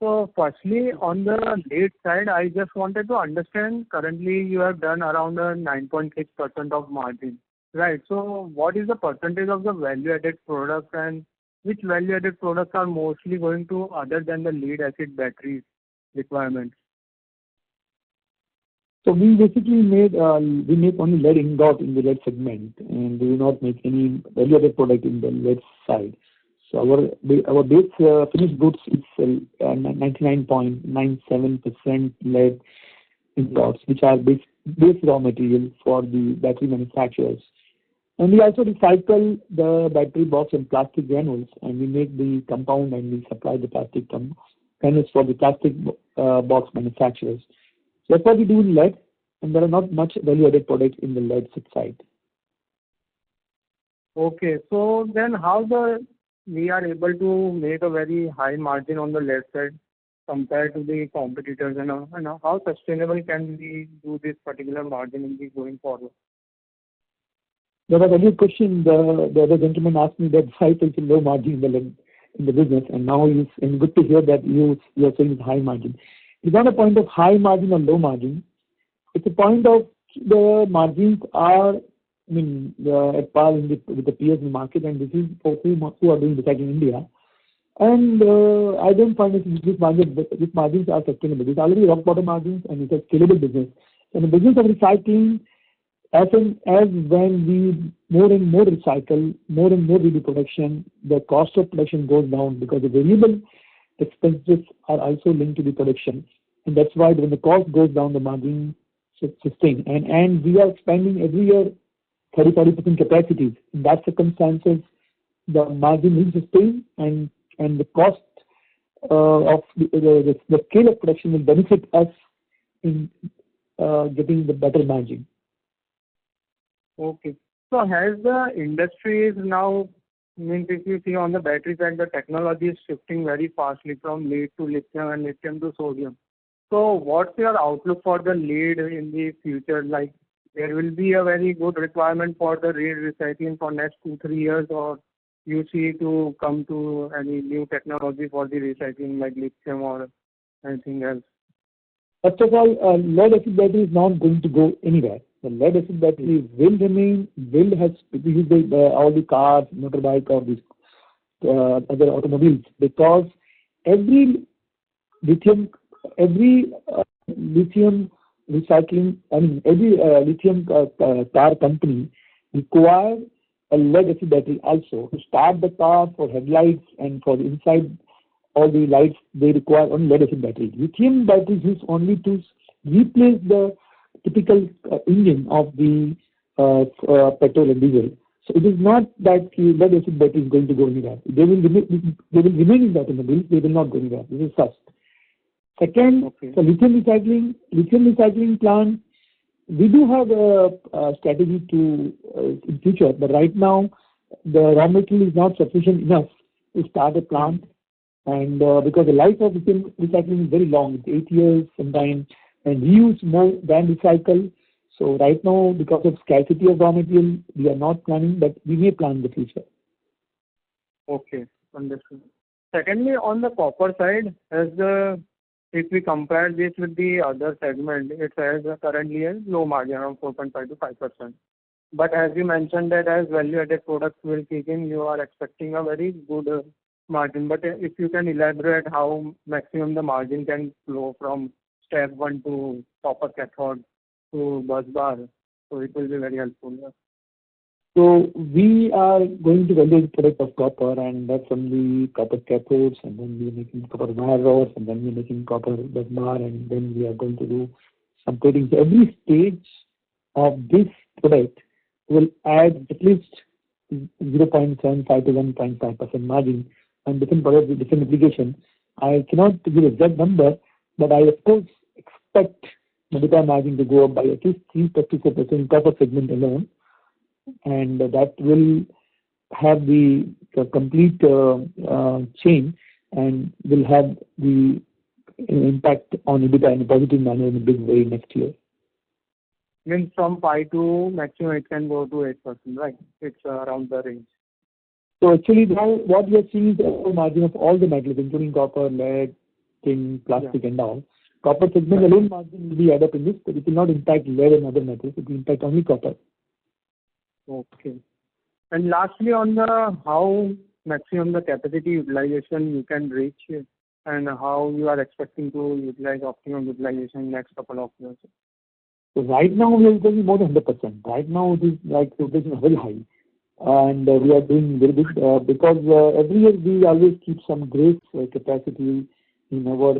S8: So firstly, on the lead side, I just wanted to understand, currently you have done around a 9.6% of margin, right? So what is the percentage of the value-added products, and which value-added products are mostly going to other than the lead-acid battery requirements?
S3: So we basically make only lead ingot in the lead segment, and we do not make any value-added product in the lead side. So our base finished goods is 99.97% lead ingots, which are base raw material for the battery manufacturers. And we also recycle the battery box and plastic granules, and we make the compound and we supply the plastic granules for the plastic box manufacturers. So that's what we do in lead, and there are not much value-added products in the lead side.
S8: Okay, so then how we are able to make a very high margin on the lead side compared to the competitors, and how sustainable can we do this particular margin in the going forward?
S3: There was a good question. The other gentleman asked me that why is a low margin in the business, and now it's good to hear that you are saying it's high margin. It's not a point of high margin or low margin. It's a point of the margins are, at par with the peers in the market, and this is for who are doing recycling in India. And I don't find that these margins are sustainable. It's already rock bottom margins, and it's a scalable business. And the business of recycling, as when we more and more recycle, more and more we do production, the cost of production goes down because the variable expenses are also linked to the production. And that's why when the cost goes down, the margin sustain. And we are expanding every year 30-40% capacities. In that circumstances, the margin will sustain, and the cost of the scale of production will benefit us in getting the better margin.
S8: Okay. So has the industry now, if you see on the battery side, the technology is shifting very fastly from lead to lithium and lithium to sodium. So what's your outlook for the lead in the future? Like, there will be a very good requirement for the lead recycling for next 2-3 years, or you see to come to any new technology for the recycling like lithium or anything else?
S3: First of all, lead acid battery is not going to go anywhere. The lead acid battery will remain, use all the cars, motorbike, or these other automobiles, because every lithium recycling, every lithium car company requires a lead acid battery also to start the car, for headlights, and for the inside all the lights. They require only lead acid battery. Lithium batteries used only to replace the typical engine of the petrol and diesel. So it is not that lead acid battery is going to go anywhere. They will remain in the automobiles. They will not go anywhere. This is first. Second, okay. So lithium recycling plant, we do have a strategy to in future, but right now the raw material is not sufficient enough to start a plant, and because the life of lithium recycling is very long, it's 8 years sometimes, and we use more than recycle. So right now, because of scarcity of raw material, we are not planning, but we may plan in the future.
S8: Okay, understood. Secondly, on the copper side, if we compare this with the other segment, it has currently a low margin around 4.5 to 5%. But as you mentioned that as value-added products will kick in, you are expecting a very good margin. But if you can elaborate how maximum the margin can flow from step 1 to copper cathode to bus bar, so it will be very helpful.
S3: So we are going to value the product of copper, and that's only copper cathodes, and then we're making copper wire rods, and then we're making copper bar, and then we are going to do some coating. So every stage of this product will add at least 0.75 to 1.5% margin on different products with different application. I cannot give exact number, but I of course expect EBITDA margin to go up by at least 3 to 4% in copper segment alone, and that will have the complete chain and will have the impact on EBITDA in a positive manner in a big way next year.
S8: Means from 5 to maximum it can go to 8%, right? It's around the range.
S3: So actually now what we are seeing is the overall margin of all the metals, including copper, lead, tin, plastic and all. Copper segment alone margin will be added up in this, but it will not impact lead and other metals. It will impact only copper.
S8: Okay. And lastly, on the how maximum the capacity utilization you can reach and how you are expecting to utilize optimum utilization in next couple of years.
S3: So right now we are utilizing more than 100%. Right now it is like utilization is very high, and we are doing very good because every year we always keep some great capacity in our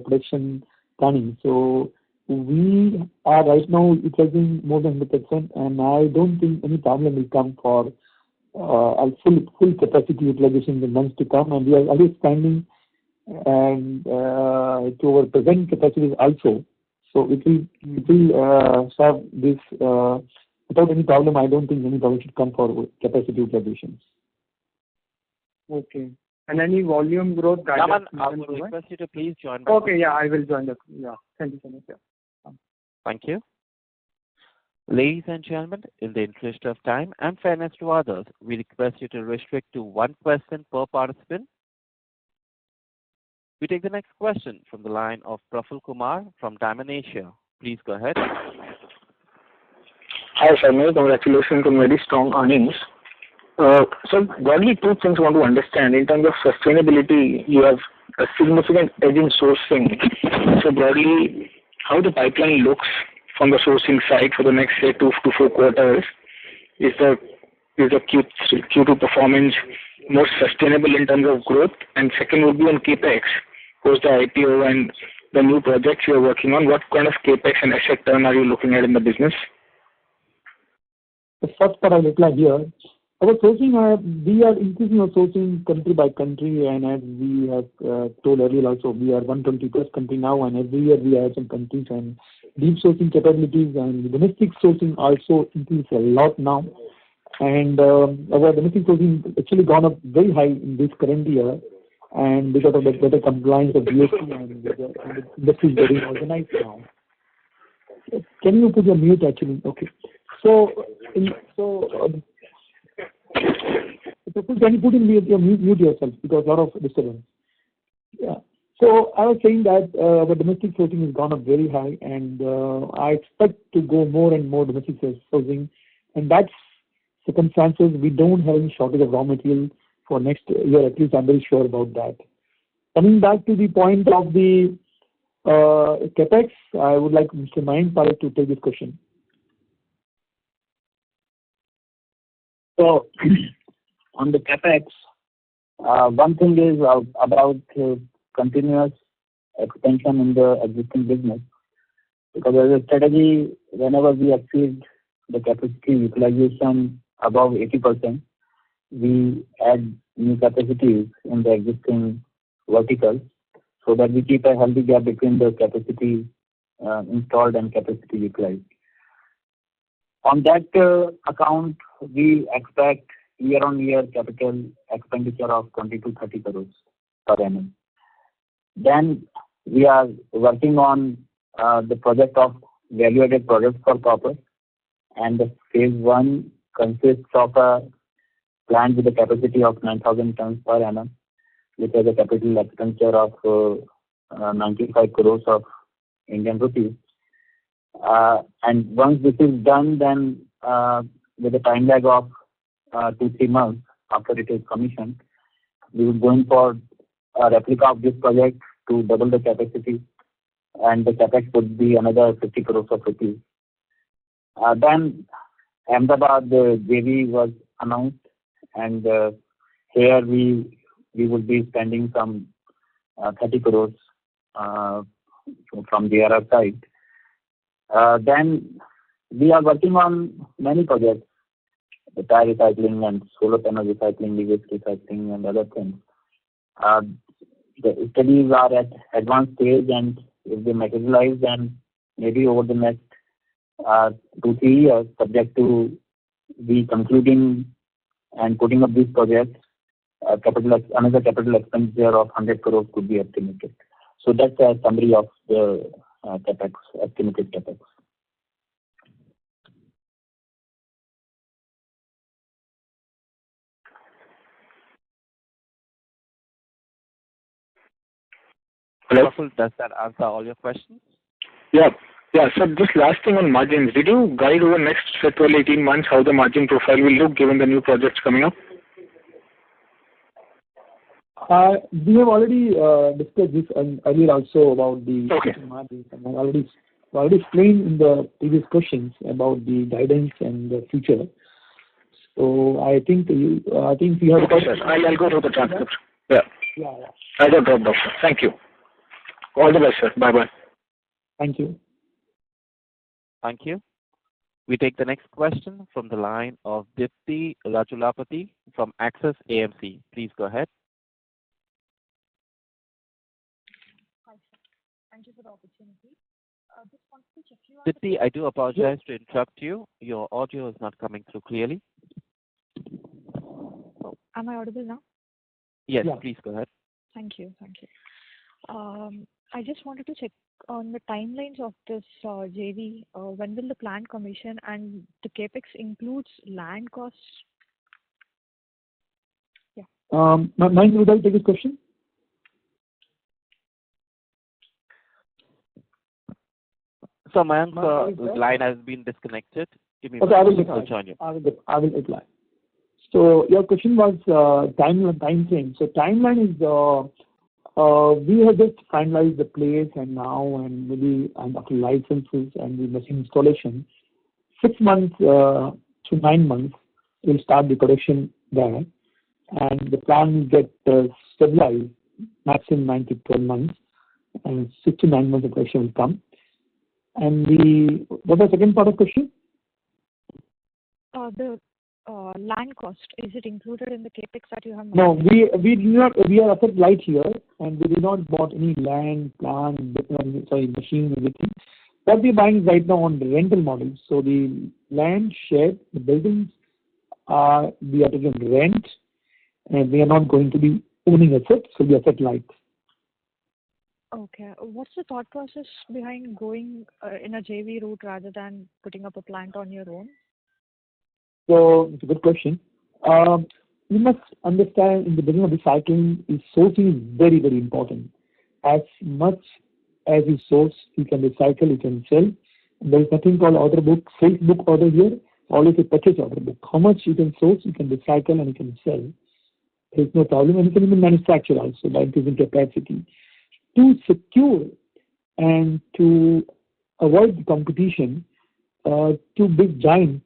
S3: production planning. So we are right now utilizing more than 100%, and I don't think any problem will come for a full capacity utilization in the months to come. And we are always expanding and to our present capacities also. So it will serve this without any problem. I don't think any problem should come for capacity utilizations.
S8: Okay. And any volume growth guidance?
S1: Raman, I would request you to please join.
S8: Okay, yeah, I will join the. Yeah, thank you so much. Yeah.
S1: Thank you. Ladies and gentlemen, in the interest of time and fairness to others, we request you to restrict to one question per participant. We take the next question from the line of Praful Kumar from Diamond Asia. Please go ahead.
S9: Hi, sir. Congratulations on very strong earnings. So broadly, two things I want to understand. In terms of sustainability, you have a significant edge in sourcing. So broadly, how the pipeline looks from the sourcing side for the next, say, 2 to 4 quarters? Is the Q2 performance more sustainable in terms of growth? And second would be on CapEx. Post the IPO and the new projects you are working on, what kind of CapEx and asset turn are you looking at in the business?
S3: The first part I will reply here. Our sourcing, we are increasing our sourcing country by country, and as we have told earlier also, we are 120 plus country now, and every year we add some countries and deep sourcing capabilities, and domestic sourcing also increases a lot now. And our domestic sourcing actually gone up very high in this current year, and because of the better compliance of GST and the industry is getting organized now. Can you put your mute actually? Okay. Can you put in mute yourself because a lot of disturbance. Yeah. So I was saying that our domestic sourcing has gone up very high, and I expect to go more and more domestic sourcing, and that's circumstances we don't have any shortage of raw material for next year. At least I'm very sure about that. Coming back to the point of the capex, I would like Mr. Mayank Parekh to take this question.
S4: So, on the capex, one thing is about continuous expansion in the existing business. Because as a strategy, whenever we exceed the capacity utilization above 80%, we add new capacities in the existing verticals so that we keep a healthy gap between the capacity installed and capacity utilized. On that account, we expect year-on-year capital expenditure of 20 to 30 crores per annum. Then we are working on the project of value-added products for copper, and the phase 1 consists of a plant with a capacity of 9,000 tons per annum, which has a capital expenditure of 95 crores of Indian rupees. And once this is done, then with a time lag of 2-3 months after it is commissioned, we will go in for a replica of this project to double the capacity, and the capex would be another 50 crores of rupees. Then Ahmedabad JV was announced, and here we would be spending some 30 crores from the other side. Then we are working on many projects, the tire recycling and solar panel recycling, e-waste recycling and other things. The studies are at advanced stage, and if they materialize, then maybe over the next 2-3 years, subject to the concluding and putting up these projects, another capital expenditure of 100 crores could be estimated. So that's a summary of the capex, estimated capex.
S9: Hello?
S1: Does that answer all your questions?
S9: Yeah. Yeah. So just last thing on margins. Did you guide over next 12, 18 months how the margin profile will look given the new projects coming up?
S3: We have already discussed this earlier also about the
S9: Okay.
S3: margins, and I already explained in the previous questions about the guidance and the future. So I think you have.
S9: Okay, sir. I'll go through the transcript. Yeah.
S3: Yeah.
S9: I got dropped off. Thank you. All the best, sir. Bye-bye.
S3: Thank you.
S1: Thank you. We take the next question from the line of Dipti Rajulapati from Axis AMC. Please go ahead.
S10: Hi, sir. Thank you for the opportunity. Just wanted to check you on
S1: Dipti, I do apologize to interrupt you. Your audio is not coming through clearly.
S10: Am I audible now?
S1: Yes,
S3: Yeah.
S1: please go ahead.
S10: Thank you. I just wanted to check on the timelines of this JV. When will the plant commission, and the capex includes land costs? Yeah.
S3: Mind would I take this question?
S1: So Mayank's line has been disconnected. Give me
S3: Okay, I will
S1: I'll
S3: reply.
S1: join you.
S3: I will reply. So your question was time frame. So timeline is we have just finalized the place, and now and maybe after licenses and the machine installation, 6 months to 9 months we'll start the production there, and the plan will get stabilized maximum 9 to 12 months, and 6 to 9 months the production will come. And what was the second part of the question?
S10: The land cost, is it included in the capex that you have?
S3: No, we do not. We are asset light here, and we do not bought any land, plant, machine, everything. What we're buying is right now on the rental model. So the land, shed, the buildings we are taking rent, and we are not going to be owning assets, so we are asset light.
S10: Okay. What's the thought process behind going in a JV route rather than putting up a plant on your own?
S3: So it's a good question. You must understand in the beginning of recycling, sourcing is very, very important. As much as you source, you can recycle, you can sell. There is nothing called order book, sales book order here, always a purchase order book. How much you can source, you can recycle, and you can sell. There is no problem, and you can even manufacture also by increasing capacity. To secure and to avoid the competition, two big giants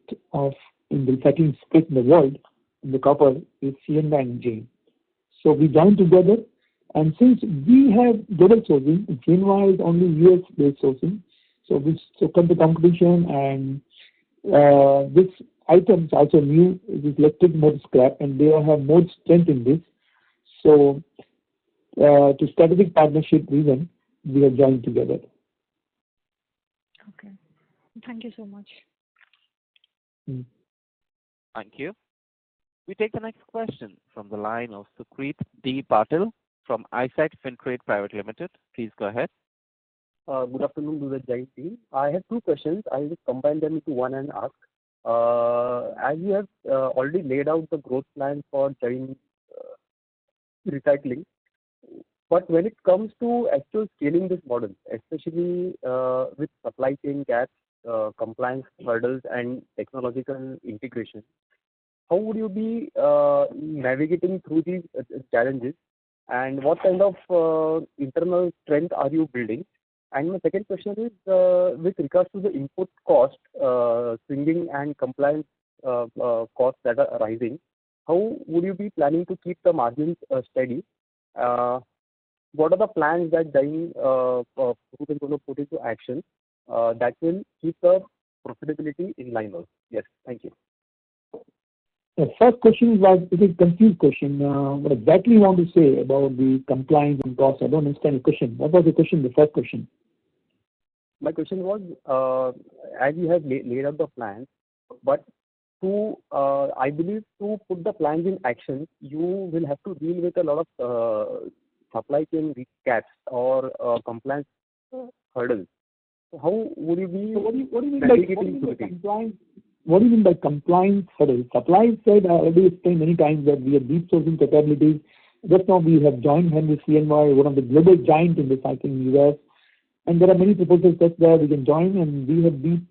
S3: in the recycling space in the world, in the copper, is CNY and Jain. So we joined together, and since we have global sourcing, CNY is only US-based sourcing, so we come to competition, and this item is also new. It is electric motor scrap, and they have more strength in this. So to strategic partnership reason, we have joined together.
S10: Okay. Thank you so much.
S1: Thank you. We take the next question from the line of Sucrit D. Patil from Eyesight Fintrade Private Limited. Please go ahead.
S11: Good afternoon to the Jain team. I have two questions. I will combine them into one and ask. As you have already laid out the growth plan for Jain recycling, but when it comes to actual scaling this model, especially with supply chain gaps, compliance hurdles, and technological integration, how would you be navigating through these challenges, and what kind of internal strength are you building And my second question is with regards to the input cost swinging and compliance costs that are arising, how would you be planning to keep the margins steady? What are the plans that Jain is going to put into action that will keep the profitability in line also? Yes, thank you.
S3: The first question was, it is a confused question. What exactly you want to say about the compliance and cost? I don't understand the question. What was the question, the first question?
S11: My question was, as you have laid out the plans, but I believe to put the plans in action, you will have to deal with a lot of supply chain gaps or compliance hurdles. So how would you be
S3: What do you mean
S11: navigating
S3: by
S11: through these?
S3: compliance? What do you mean by compliance hurdle? Supply side, I already explained many times that we have deep sourcing capabilities. Just now we have joined hands with CNY, one of the global giants in recycling in the US. And there are many proposals just there we can join, and we have deep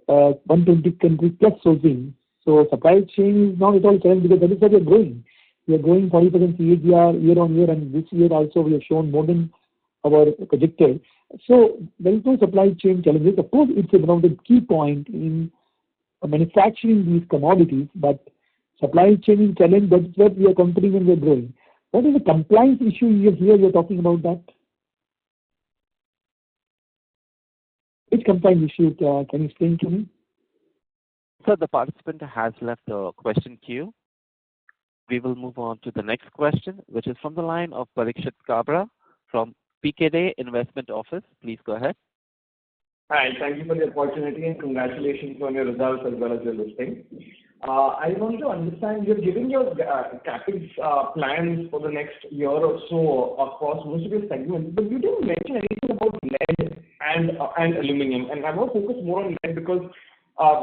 S3: 120 countries plus sourcing. So supply chain is not at all challenge because that is why we are growing. We are growing 40% CAGR year on year, and this year also we have shown more than our projected. So there is no supply chain challenges. Of course, it's one of the key point in manufacturing these commodities, but supply chain is challenge. That's what we are competing and we are growing. What is the compliance issue here you are talking about that? Which compliance issue can you explain to me?
S1: Sir, the participant has left the question queue. We will move on to the next question, which is from the line of Parikshit Kabra from PKD Investment Office. Please go ahead.
S12: Hi, thank you for the opportunity and congratulations on your results as well as your listing. I want to understand, you're giving your CapEx plans for the next year or so across most of your segments, but you didn't mention anything about lead and aluminum. And I want to focus more on lead because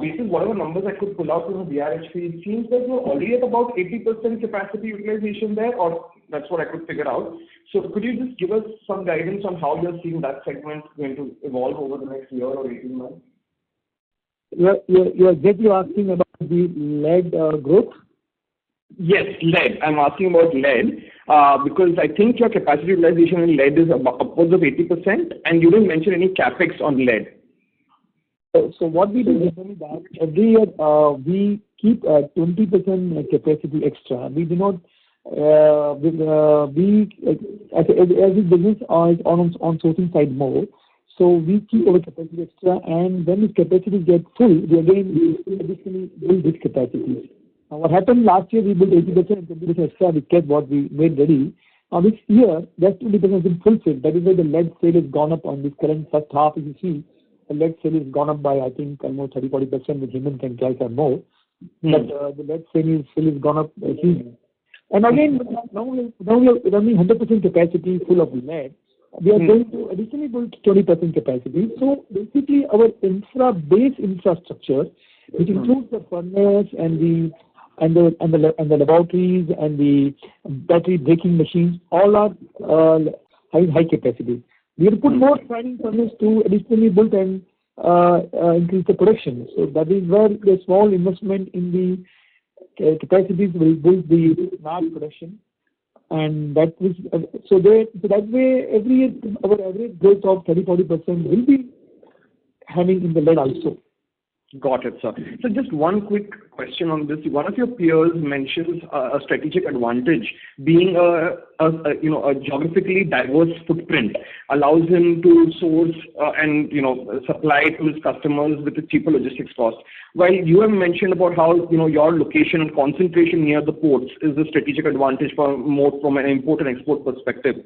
S12: based on whatever numbers I could pull out from the BRHP, it seems that you're already at about 80% capacity utilization there, or that's what I could figure out. So could you just give us some guidance on how you're seeing that segment going to evolve over the next year or 18 months?
S3: You're exactly asking about the lead growth?
S12: Yes, lead. I'm asking about lead because I think your capacity utilization in lead is upwards of 80%, and you didn't mention any capex on lead.
S3: So what we do is that every year we keep 20% capacity extra. We do not as a business on sourcing side more. So we keep our capacity extra, and when this capacity gets full, we again additionally build this capacity. Now what happened last year, we built 80% and 20% extra. We kept what we made ready. Now this year, that 20% has been fulfilled. That is why the lead sale has gone up on this current first half. If you see, the lead sale has gone up by, I think, almost 30-40%, which human can calculate more. But the lead sale has gone up hugely. And again, now we are running 100% capacity full of lead. We are going to additionally build 20% capacity. So basically, our base infrastructure, which includes the furnace and the laboratories and the battery breaking machines, all are high capacity. We will put more grinding furnace to additionally build and increase the production. So that is where the small investment in the capacities will build the large production. And that is so that way every year our average growth of 30-40% will be having in the lead also.
S12: Got it, sir. So just one quick question on this. One of your peers mentions a strategic advantage being a geographically diverse footprint allows him to source and supply to his customers with a cheaper logistics cost. While you have mentioned about how your location and concentration near the ports is a strategic advantage more from an import and export perspective.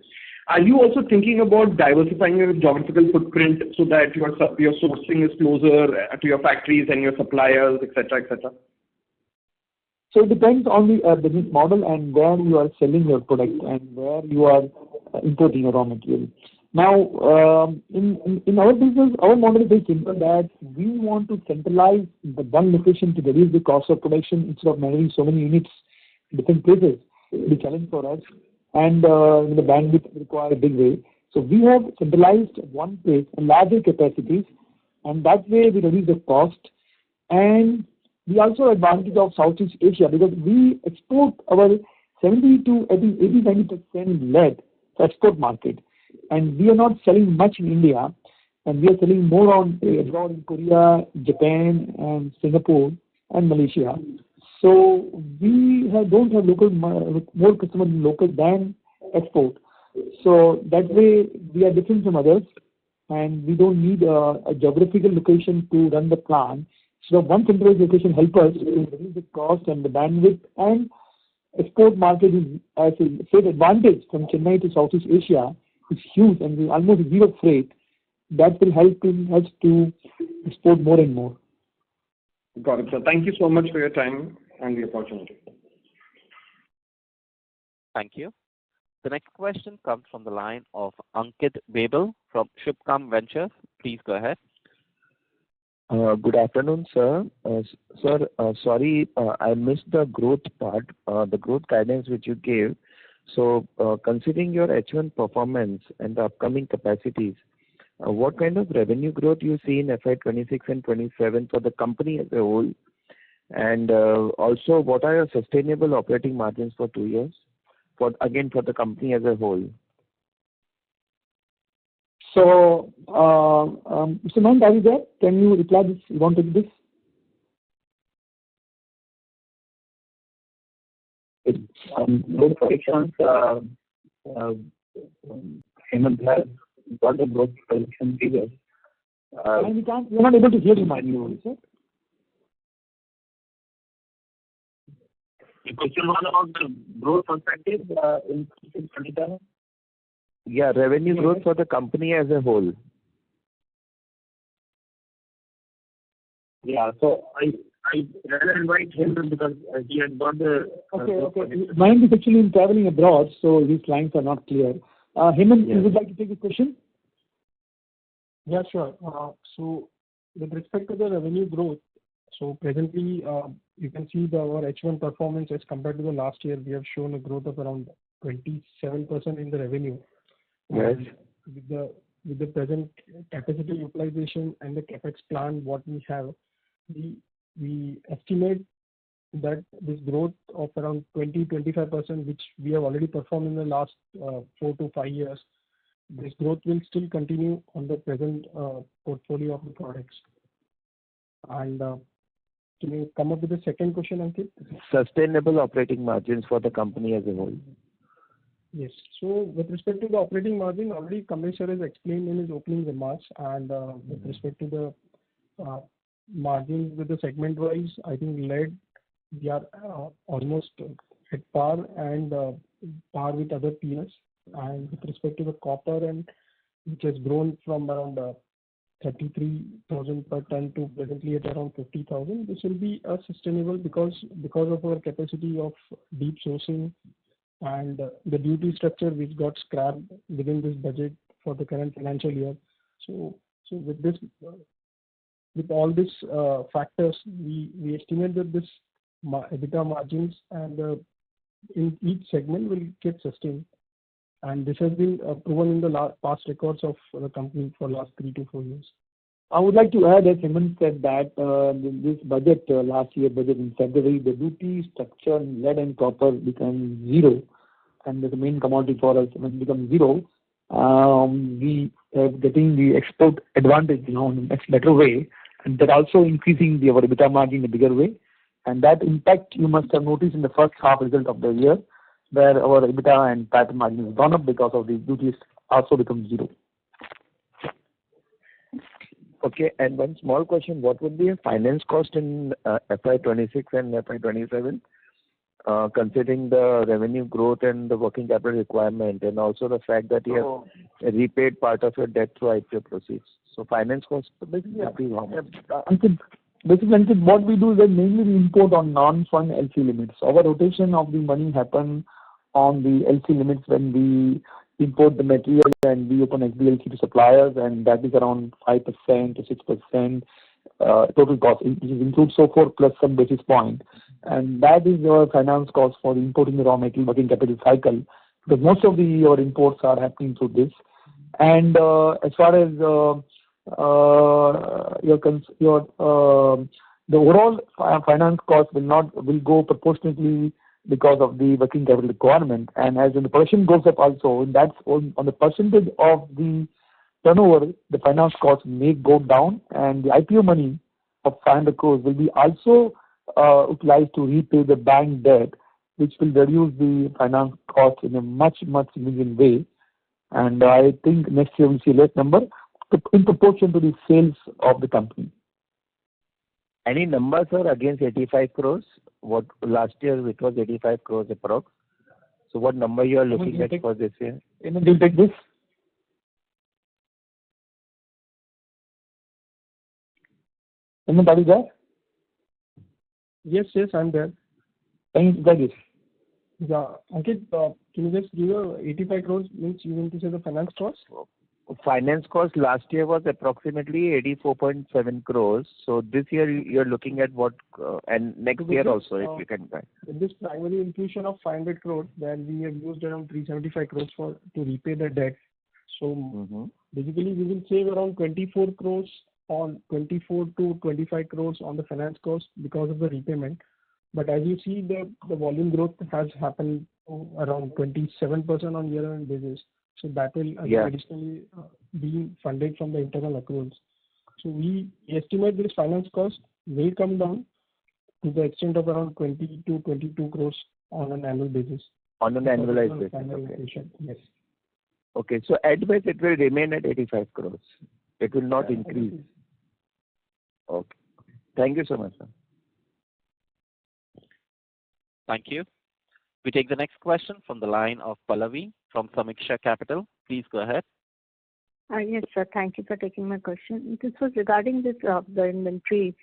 S12: Are you also thinking about diversifying your geographical footprint so that your sourcing is closer to your factories and your suppliers, etc., etc.?
S3: So it depends on the business model and where you are selling your product and where you are importing your raw material. Now, in our business, our model is very simple that we want to centralize the one location to reduce the cost of production instead of managing so many units in different places. It's a challenge for us. And the bandwidth require a big way. So we have centralized one place, larger capacities, and that way we reduce the cost. And we also have advantage of Southeast Asia because we export our 80-90% lead to export market. And we are not selling much in India. and we are selling more on abroad in Korea, Japan, and Singapore and Malaysia. So we don't have more customers in local than export. So that way we are different from others, and we don't need a geographical location to run the plant. So one centralized location helps us to reduce the cost and the bandwidth, and export market is, as a freight advantage from Chennai to Southeast Asia is huge, and we almost zero freight. That will help us to export more and more.
S12: Got it, sir. Thank you so much for your time and the opportunity.
S1: Thank you. The next question comes from the line of Ankit Babel from Shubhkam Ventures. Please go ahead.
S13: Good afternoon, sir. Sir, sorry, I missed the growth part, the growth guidance which you gave. So, considering your H1 performance and the upcoming capacities, what kind of revenue growth you see in FY26 and 27 for the company as a whole? And also, what are your sustainable operating margins for 2 years? For the company as a whole.
S3: So, Mr. Mahant, are you there? Can you reply this? You want to take this?
S4: Growth predictions, Hemant has got the growth prediction figures.
S3: We're not able to hear you, Mahant, sir.
S4: The question was about the growth perspective in 27.
S13: Yeah, revenue growth for the company as a whole.
S4: Yeah, so I rather invite him because he had got the...
S3: Okay. Mine is actually traveling abroad, so his lines are not clear. Hemant, you would like to take the question?
S5: Yeah, sure. So with respect to the revenue growth, so presently you can see our H1 performance as compared to the last year, we have shown a growth of around 27% in the revenue.
S13: Yes.
S5: With the present capacity utilization and the capex plan, what we have, we estimate that this growth of around 20-25%, which we have already performed in the last 4 to 5 years, this growth will still continue on the present portfolio of the products. And can you come up with the second question, Ankit?
S13: Sustainable operating margins for the company as a whole.
S5: Yes. So with respect to the operating margin, already Kamlesh sir has explained in his opening remarks, and with respect to the margins with the segment wise, I think lead, we are almost at par and par with other peers. And with respect to the copper, and which has grown from around 33,000 per ton to presently at around 50,000, this will be sustainable because of our capacity of deep sourcing and the duty structure which got scrapped within this budget for the current financial year. So with this, with all these factors, we estimate that this EBITDA margins and in each segment will get sustained. And this has been proven in the past records of the company for last 3 to 4 years.
S3: I would like to add, as Hemant said, that this budget, last year budget in February, the duty structure in lead and copper become zero, and the main commodity for us when it becomes zero, we are getting the export advantage, in a much better way, and that also increasing our EBITDA margin in a bigger way. And that impact you must have noticed in the first half result of the year, where our EBITDA and PAT margin has gone up because of the duties also become zero.
S13: Okay, and one small question, what would be a finance cost in FY26 and FY27, considering the revenue growth and the working capital requirement, and also the fact that you have repaid part of your debt through IPO proceeds? So finance cost, basically,
S3: what we do is that mainly we import on non-fund LC limits. Our rotation of the money happen on the LC limits when we import the material and we open SBLC to suppliers, and that is around 5% to 6% total cost. It includes SOFR plus some basis point, and that is our finance cost for importing the raw material working capital cycle, because most of our imports are happening through this. And as far as the overall finance cost will go proportionately because of the working capital requirement, and as when the production goes up also, that's on the percentage of the turnover, the finance cost may go down, and the IPO money of 500 crores will be also utilized to repay the bank debt, which will reduce the finance cost in a much significant way. And I think next year we'll see less number in proportion to the sales of the company.
S13: Any numbers, sir, against 85 crores? What last year it was 85 crores approx. So what number you are looking at for this year?
S3: Do you take this? Are you there?
S5: Yes, I'm there.
S3: Thank you.
S5: Yeah. Ankit, can you just give 85 crores means you want to say the finance cost?
S13: Finance cost last year was approximately 84.7 crores. So this year you're looking at what, and next year also, if you can buy.
S5: With this primary infusion of 500 crores, then we have used around 375 crores to repay the debt. So basically we will save around 24 crores on 24 to 25 crores on the finance cost because of the repayment. But as you see, the volume growth has happened around 27% on year-on-year basis. So that will additionally be funded from the internal accruals. So we estimate this finance cost will come down to the extent of around 20 to 22 crores on an annual basis.
S13: On an annualized basis. Okay.
S5: Yes.
S13: Okay. So at best it will remain at 85 crores. It will not increase. Okay. Thank you so much, sir.
S1: Thank you. We take the next question from the line of Pallavi from Samiksha Capital. Please go ahead.
S14: Yes, sir. Thank you for taking my question. This was regarding this the inventory.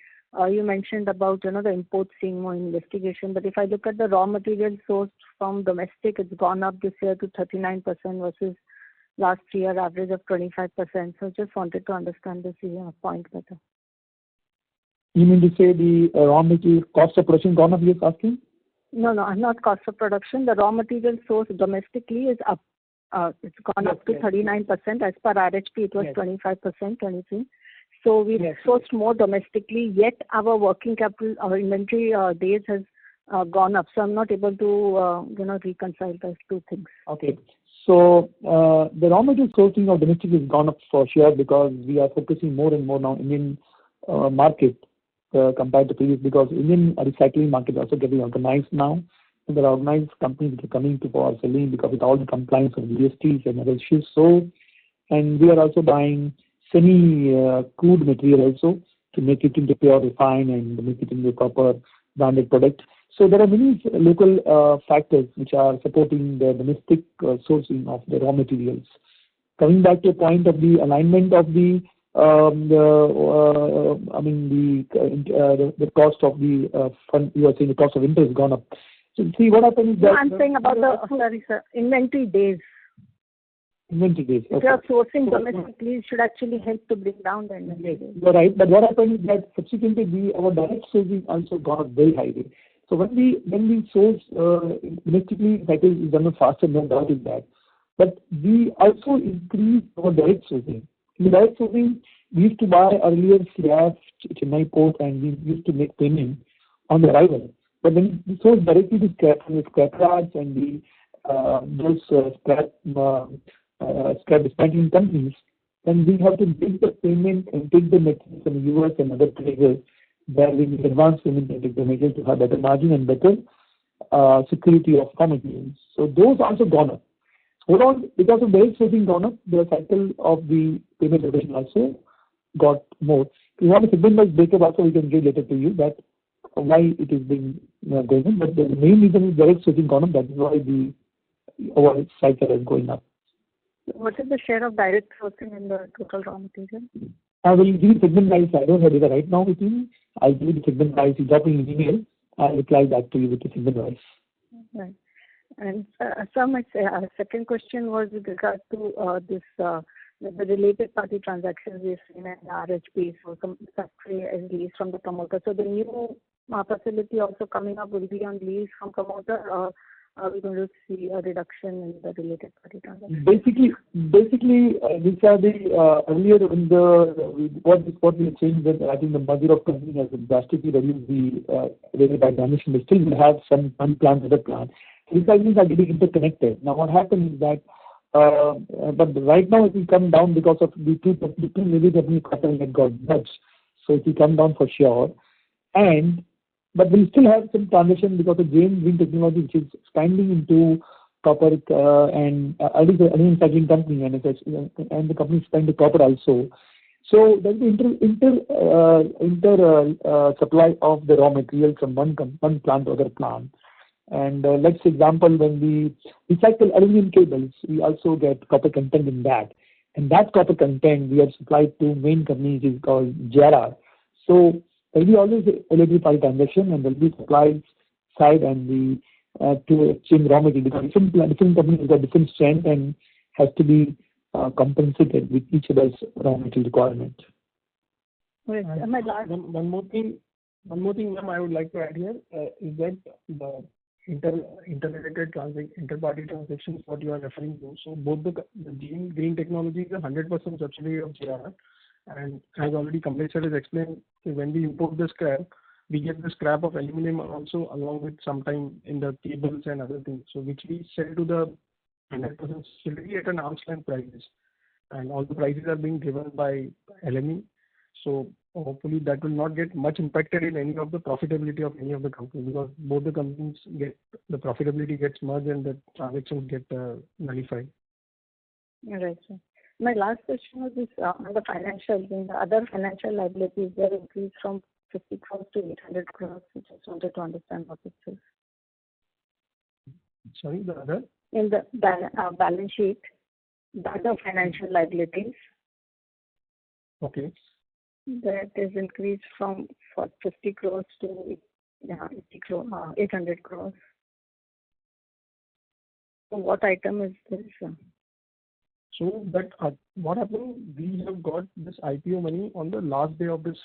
S14: You mentioned about the imports seeing more investigation. But if I look at the raw material sourced from domestic, it's gone up this year to 39% versus last year average of 25%. So just wanted to understand this point better.
S3: You mean to say the raw material cost of production gone up, you're asking?
S14: No, not cost of production. The raw material source domestically is up. It's gone up to 39%. As per RHP, it was 25%, 23%. So we sourced more domestically, yet our working capital, our inventory days has gone up. So I'm not able to, reconcile those two things.
S3: Okay. So the raw material sourcing of domestic has gone up for sure because we are focusing more and more now Indian market. Compared to previous, because Indian recycling market is also getting organized now. And there are organized companies that are coming to our selling because with all the compliance of GSTs and other issues. So, and we are also buying semi-crude material also to make it into pure refined and make it into proper branded product. So there are many local factors which are supporting the domestic sourcing of the raw materials. Coming back to the point of the alignment of the cost of the fund, you are saying the cost of interest has gone up. So see what happens is that...
S14: No, I'm saying about inventory days.
S3: Inventory days. Okay.
S14: If you are sourcing domestically, it should actually help to bring down the inventory days.
S3: You're right, but what happens is that subsequently our direct sourcing also gone up very highly. So when we source domestically, that is done faster, no doubt in that. But we also increase our direct sourcing. In direct sourcing, we used to buy earlier slabs, Chennai port, and we used to make payment on the arrival. But when we source directly to scrap yards and those scrap dismantling companies, then we have to make the payment and take the material from the US and other places where we need advance payment and take the material to have better margin and better security of raw materials. So those also gone up. Overall, because of direct sourcing gone up, the cycle of the payment duration also got more. If you want a segment-wise breakup also, we can give later to you that why it is being going on. But the main reason is direct sourcing gone up. That is why the overall cycle is going up.
S14: What is the share of direct sourcing in the total raw material?
S3: I will give you segment-wise. I don't have data right now with me. I'll give you the segment-wise. You drop me an email. I'll reply back to you with the segment-wise.
S14: Right. And so my second question was with regard to the related party transactions we've seen at RHP. So some factory is leased from the promoter. So the new facility also coming up will be on lease from promoter, or are we going to see a reduction in the related party transactions?
S3: Basically, these are the earlier in the what we changed that I think the merger of company has drastically reduced the related party transaction. We still will have some unplanned other plans. Recyclings are getting interconnected. Now what happens is that But right now it will come down because of the two major company pattern that got merged. So it will come down for sure. But we still have some transition because of Jain Green Technology, which is expanding into copper and I think the recycling company, and the company is expanding to copper also. So there's the supply of the raw material from one plant to other plant. And let's say example, when we recycle aluminum cables, we also get copper content in that. And that copper content we have supplied to main company, which is called JRR. So there will be always a related party transaction, and there will be supply side and the to exchange raw material, because different companies have different strength and has to be compensated with each other's raw material requirement.
S14: Right. My last
S5: One more thing, ma'am, I would like to add here is that the interparty transactions what you are referring to. So both the Jain Green Technology is a 100% subsidiary of JRR, and as already Kamlesh sir has explained, when we import the scrap, we get the scrap of aluminum also along with sometime in the cables and other things. So which we sell to the 100% subsidiary at an arm's length prices, and all the prices are being driven by LME. So hopefully that will not get much impacted in any of the profitability of any of the companies, because both the companies get the profitability gets merged and the transactions get nullified.
S14: Right, sir. My last question was this on the financials. In the other financial liabilities, they increased from 50 crores to 800 crores. I just wanted to understand what it is.
S5: Sorry, the other?
S14: In the balance sheet, the other financial liabilities.
S5: Okay.
S14: That is increased from 50 crores to 800 crores. So what item is this?
S5: So that what happened, we have got this IPO money on the last day of this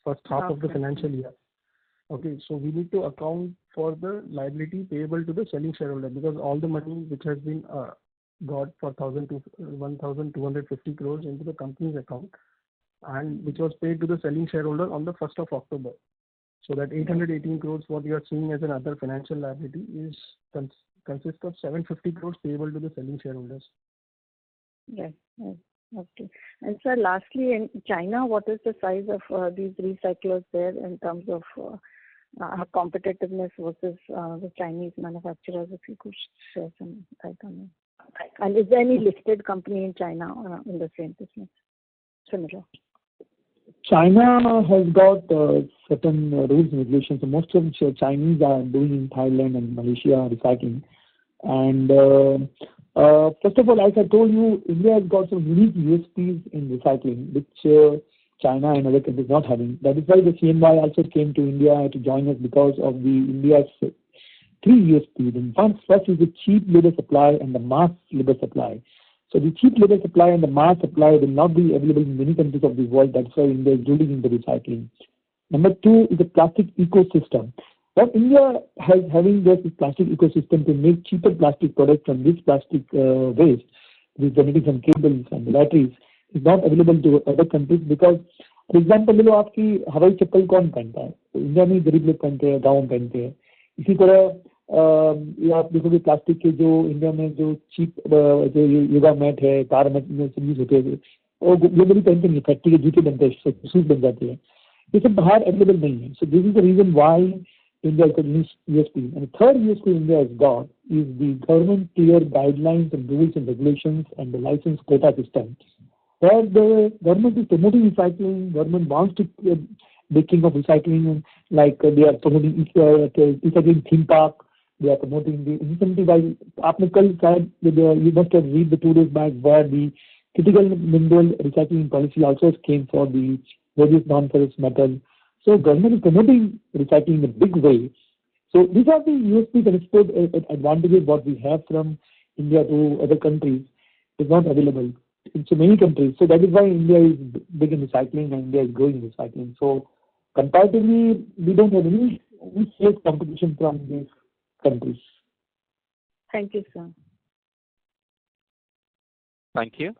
S5: first half of the financial year. Okay, so we need to account for the liability payable to the selling shareholder, because all the money which has been got for 1,250 crores into the company's account, and which was paid to the selling shareholder on the 1st of October. So that 818 crores what you are seeing as another financial liability is consists of 750 crores payable to the selling shareholders.
S14: Yes. Okay. And sir, lastly, in China, what is the size of these recyclers there in terms of competitiveness versus the Chinese manufacturers? If you could share some light on that. And is there any listed company in China in the same business? Similar.
S3: China has got certain rules and regulations. So most of the Chinese are doing in Thailand and Malaysia recycling. And first of all, as I told you, India has got some unique USPs in recycling, which China and other countries not having. That is why the CNY also came to India to join us, because of the India's three USPs. And first is the cheap labor supply and the mass labor supply. So the cheap labor supply and the mass supply will not be available in many countries of the world. That's why India is ruling in the recycling. Number two is the plastic ecosystem. What India has having this plastic ecosystem to make cheaper plastic products from this plastic waste, with generating some cables and batteries, is not available to other countries, because for example, लो आपकी हवाई चप्पल कौन पहनता है? India में गरीब लोग पहनते हैं, गाँव में पहनते हैं. इसी तरह आप देखोगे प्लास्टिक के जो इंडिया में जो चीप जो योगा मैट है, कार मैट यूज होते हैं, वो ग्लोबली पहनते नहीं, फैक्ट्री के जूते बनते हैं, शूज बन जाते हैं. ये सब बाहर अवेलेबल नहीं है. So this is the reason why India has got USP. And the third USP India has got is the government clear guidelines and rules and regulations and the license quota system. Where the government is promoting recycling, government wants to the king of recycling, like they are promoting recycling theme park. They are promoting the incentive. आपने कल शायद you must have read the 2 days back where the critical mineral recycling policy also came for the various non-ferrous metal. So government is promoting recycling in a big way. So these are the USPs and export advantages what we have from India to other countries is not available in so many countries. So that is why India is big in recycling and India is growing in recycling. So comparatively, we don't have any safe competition from these countries.
S14: Thank you, sir.
S1: Thank you.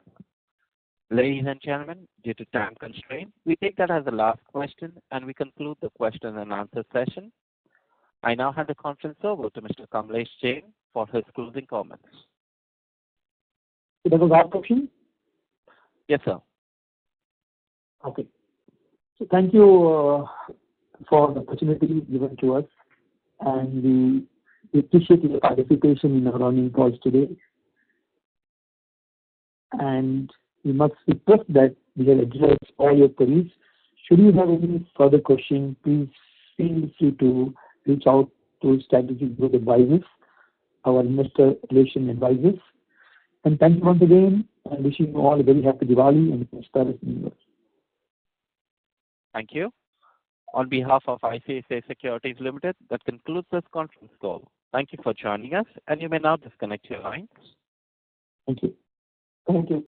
S1: Ladies and gentlemen, due to time constraint, we take that as the last question and we conclude the question and answer session. I now hand the conference over to Mr. Kamlesh Jain for his closing comments.
S3: So that was our question?
S1: Yes, sir.
S3: Okay. So thank you for the opportunity given to us, and we appreciate your participation in our earnings calls today. And we must request that we have addressed all your queries. Should you have any further questions, please feel free to reach out to Strategic Growth Advisors, our investor relation advisors. And thank you once again, and wishing you all a very happy Diwali and a prosperous New Year.
S1: Thank you. On behalf of ICICI Securities Limited, that concludes this conference call. Thank you for joining us, and you may now disconnect your lines.
S3: Thank you. Thank you.